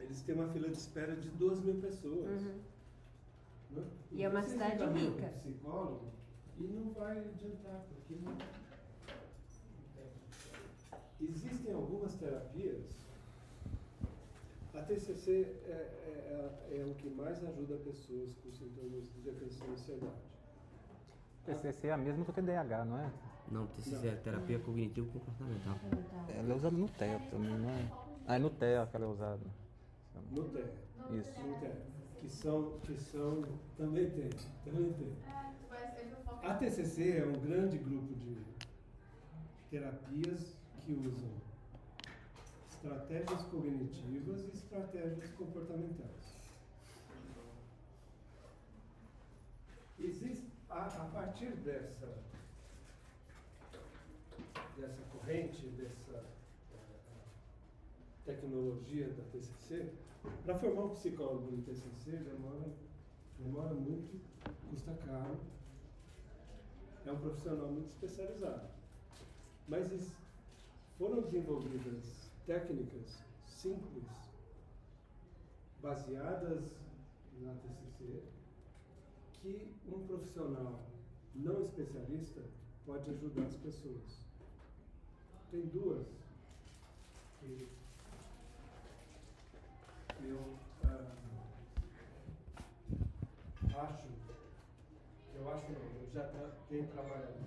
eles têm uma fila de espera de 2.000 pessoas. Uhum. Né? E é uma Vocês cidade encaminham rica. pro psicólogo e não vai adiantar, porque não... Existem algumas terapias. A TCC é o que mais ajuda pessoas com sintomas de depressão e ansiedade. TCC é a mesma que o TDAH, não é? Não, TCC é terapia cognitivo-comportamental. Ela é usada no TEA também, não é? Ah, é no TEA que ela é usada. No TEA. Isso. No TEA. Que são também tem. A TCC é um grande grupo de terapias que usam estratégias cognitivas e estratégias comportamentais. Existe, a partir dessa corrente, dessa tecnologia da TCC, para formar um psicólogo no TCC demora muito, custa caro, é um profissional muito especializado. Mas foram desenvolvidas técnicas simples, baseadas na TCC, que um profissional não especialista pode ajudar as pessoas. Tem duas que eu já tenho trabalhado.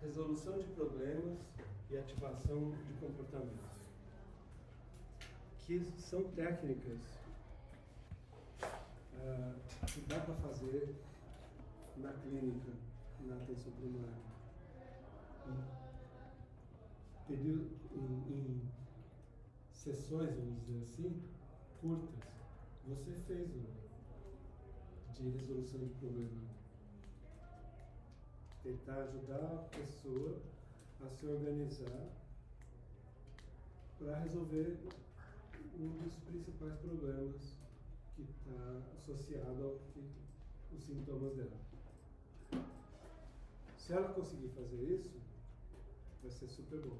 Resolução de problemas e ativação de comportamento, que são técnicas que dá para fazer na clínica, na atenção primária, em sessões, vamos dizer assim, curtas. Você fez de resolução de problema. Tentar ajudar a pessoa a se organizar para resolver um dos principais problemas que está associado aos sintomas dela. Se ela conseguir fazer isso, vai ser super bom.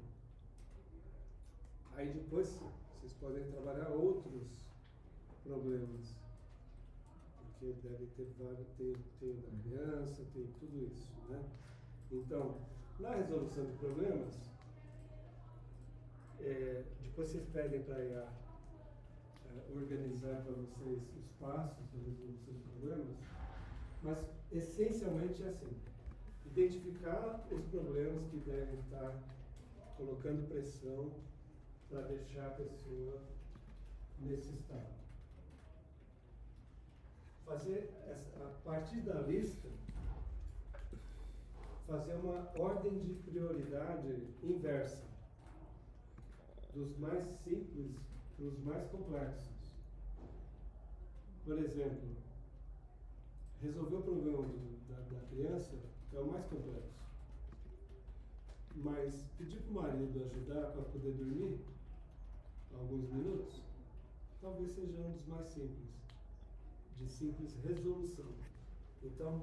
Aí depois vocês podem trabalhar outros problemas, porque deve ter vários, tem da criança, tem tudo isso, né? Então, na resolução de problemas, depois vocês pedem para a IA organizar para vocês os passos da resolução de problemas, mas essencialmente é assim: identificar os problemas que devem estar colocando pressão para deixar a pessoa nesse estado. Fazer, a partir da lista, fazer uma ordem de prioridade inversa, dos mais simples para os mais complexos. Por exemplo, resolver o problema da criança é o mais complexo. Mas pedir para o marido ajudar para poder dormir alguns minutos, talvez seja um dos mais simples, de simples resolução. Então,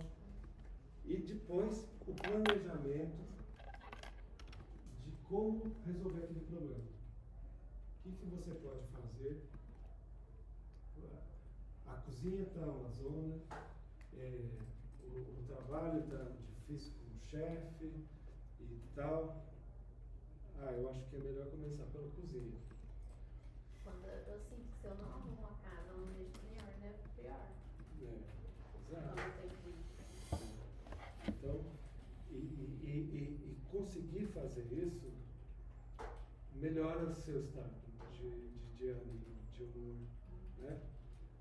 e depois o planejamento de como resolver aquele problema. O que você pode fazer? A cozinha está uma zona, o trabalho está difícil com o chefe e tal. Eu acho que é melhor começar pela cozinha. Quando eu sinto que se eu não arrumo a casa, eu não deixo melhor, né? Pior. Exato. Quando eu tenho isso. Então, e conseguir fazer isso melhora o seu estado de ânimo, de humor, né?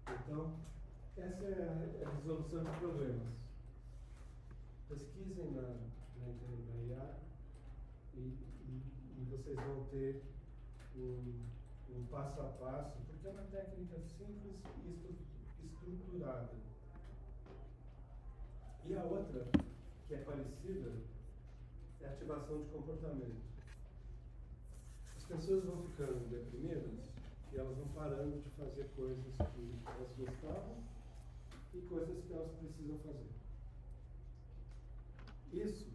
Então, essa é a resolução de problemas. Pesquisem na IA e vocês vão ter um passo a passo, porque é uma técnica simples e estruturada. E a outra, que é parecida, é a ativação de comportamento. As pessoas vão ficando deprimidas e elas vão parando de fazer coisas que elas gostavam e coisas que elas precisam fazer. Isso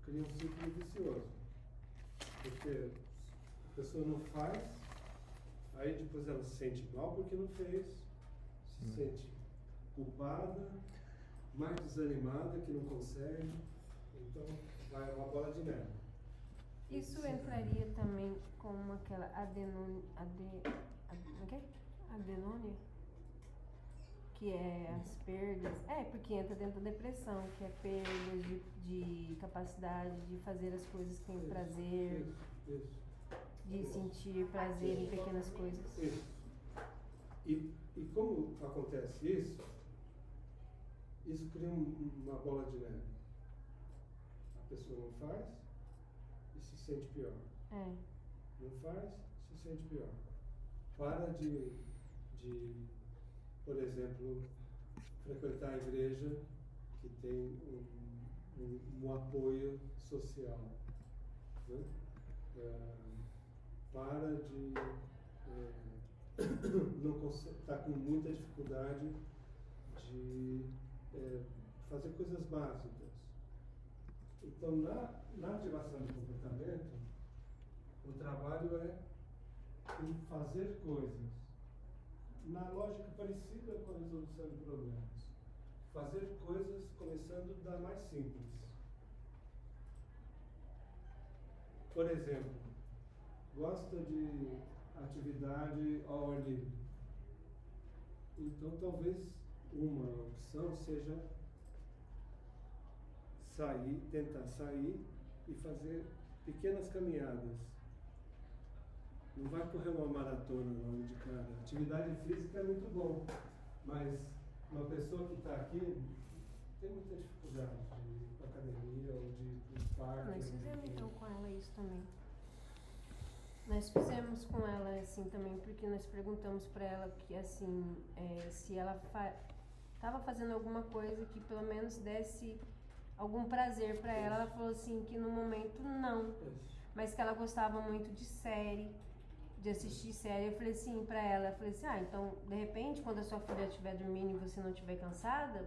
cria um ciclo vicioso, porque a pessoa não faz, aí depois ela se sente mal porque não fez, se sente culpada, mais desanimada que não consegue, então vai uma bola de neve. Isso entraria também como aquela adenônia, que é as perdas, porque entra dentro da depressão, que é perdas de capacidade de fazer as coisas que tem prazer, de sentir prazer em pequenas coisas. Isso. E como acontece isso cria uma bola de neve. A pessoa não faz e se sente pior. Não faz, se sente pior. Para de por exemplo, frequentar a igreja que tem um apoio social. Né? Para de não estar com muita dificuldade de fazer coisas básicas. Então, na ativação do comportamento, o trabalho é em fazer coisas na lógica parecida com a resolução de problemas. Fazer coisas começando da mais simples. Por exemplo, gosta de atividade ao ar livre. Então, talvez uma opção seja tentar sair e fazer pequenas caminhadas. Não vai correr uma maratona logo de cara. Atividade física é muito bom, mas uma pessoa que está aqui tem muita dificuldade de ir para academia ou de ir para o parque. Nós fizemos então com ela isso também. Nós fizemos com ela assim também, porque nós perguntamos para ela que assim, se ela estava fazendo alguma coisa que pelo menos desse algum prazer para ela. Ela falou assim que no momento não, mas que ela gostava muito de série, de assistir série. Eu falei assim pra ela, então de repente quando a sua filha estiver dormindo e você não estiver cansada,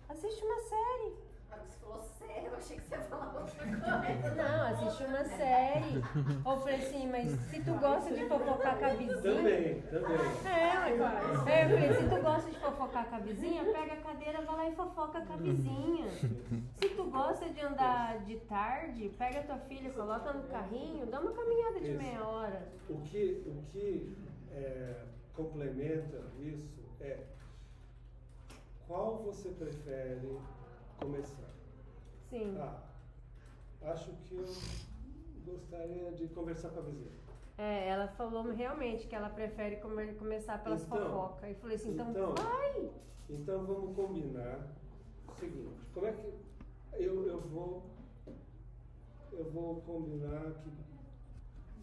assiste uma série. Agora que você falou sério, eu achei que você ia falar outra coisa. Não, assiste uma série. Ou eu falei assim, mas se tu gosta de fofocar com a vizinha... Também. Eu falei, se tu gosta de fofocar com a vizinha, pega a cadeira, vai lá e fofoca com a vizinha. Se tu gosta de andar de tarde, pega a tua filha, coloca no carrinho, dá uma caminhada de meia hora. O que complementa isso é qual você prefere começar. Sim. Acho que eu gostaria de conversar com a vizinha. Ela falou realmente que ela prefere começar pelas fofocas. E falei assim, então vai! Então vamos combinar o seguinte, como é que Eu vou combinar que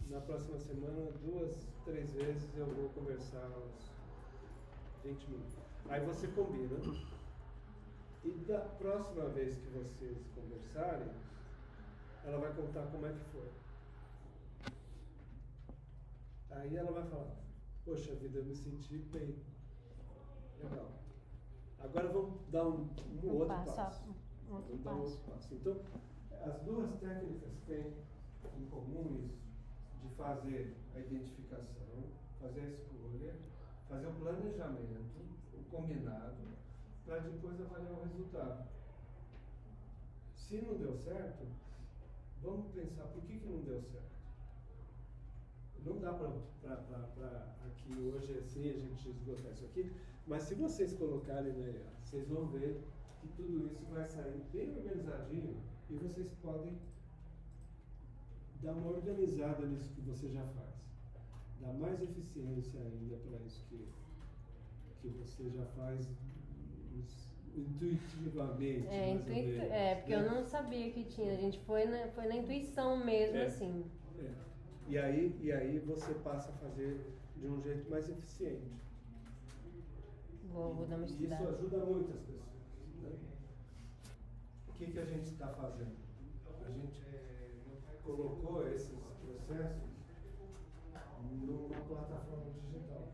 na próxima semana, 2, 3 vezes eu vou conversar uns 20 minutos. Aí você combina. E da próxima vez que vocês conversarem, ela vai contar como é que foi. Aí ela vai falar, poxa vida, eu me senti bem. Legal. Agora vamos dar um outro passo. Vamos dar um outro passo. Então, as duas técnicas têm em comum isso, de fazer a identificação, fazer a escolha, fazer o planejamento, o combinado, para depois avaliar o resultado. Se não deu certo, vamos pensar por que não deu certo. Não dá para aqui hoje assim a gente esgotar isso aqui, mas se vocês colocarem na IA, vocês vão ver que tudo isso vai sair bem organizadinho e vocês podem dar uma organizada nisso que você já faz. Dar mais eficiência ainda para isso que você já faz intuitivamente. Porque eu não sabia que tinha, a gente foi na intuição mesmo, assim. E aí você passa a fazer de um jeito mais eficiente. Vou dar uma estudada. Isso ajuda muito as pessoas. Né? O que a gente está fazendo? A gente colocou esses processos numa plataforma digital.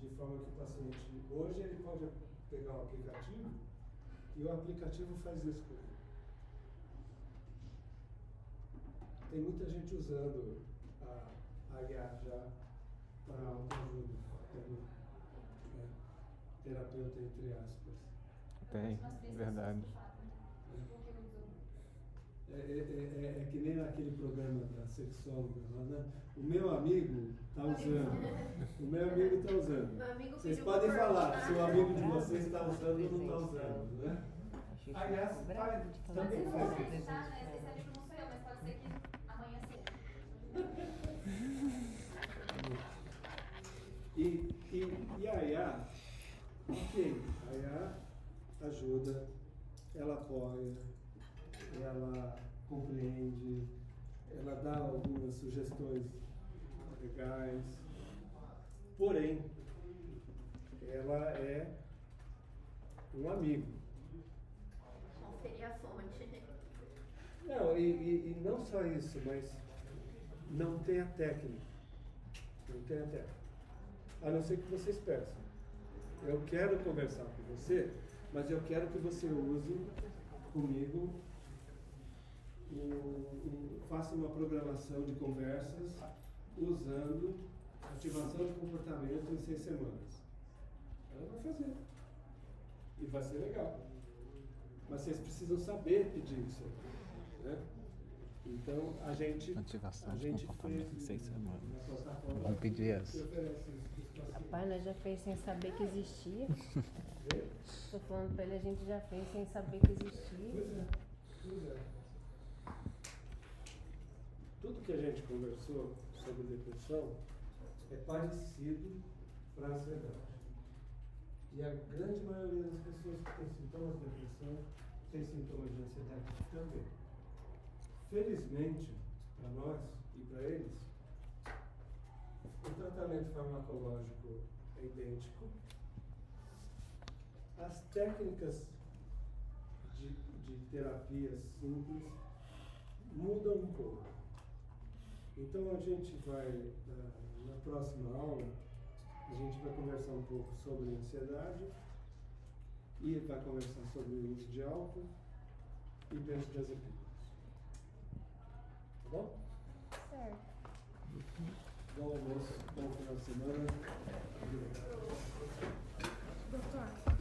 De forma que o paciente, hoje ele pode pegar um aplicativo e o aplicativo faz isso com ele. Tem muita gente usando a IA já para autoajuda, terapeuta entre aspas. Tem, verdade. É que nem naquele programa da sexóloga lá, né? O meu amigo está usando. O meu amigo está usando. Vocês podem falar se o amigo de vocês está usando ou não está usando, né? Aliás, também faz isso. Esse amigo não sou eu, mas pode ser que amanhã seja. E a IA, ok, a IA ajuda, ela apoia, ela compreende, ela dá algumas sugestões legais, porém, ela é um amigo. Não seria a fonte. Não, e não só isso, mas não tem a técnica. Não tem a técnica. A não ser que vocês peçam. Eu quero conversar com você, mas eu quero que você use comigo, faça uma programação de conversas usando ativação de comportamento em 6 semanas. Ela vai fazer. E vai ser legal. Mas vocês precisam saber pedir isso. Né? Então a gente Ativação de comportamento em 6 semanas. Vamos Vamos pedir essa. Rapaz, nós já fez sem saber que existia. Tô falando pra ele, a gente já fez sem saber que existia. Pois é. Tudo que a gente conversou sobre depressão é parecido para a ansiedade. E a grande maioria das pessoas que têm sintomas de depressão tem sintomas de ansiedade também. Felizmente, para nós e para eles, o tratamento farmacológico é idêntico. As técnicas de terapias simples mudam um pouco. Então a gente vai, na próxima aula, a gente vai conversar um pouco sobre ansiedade e vai conversar sobre o uso de álcool e benzodiazepínicos. Tá bom? Certo. Bom almoço, bom final de semana. Doutor.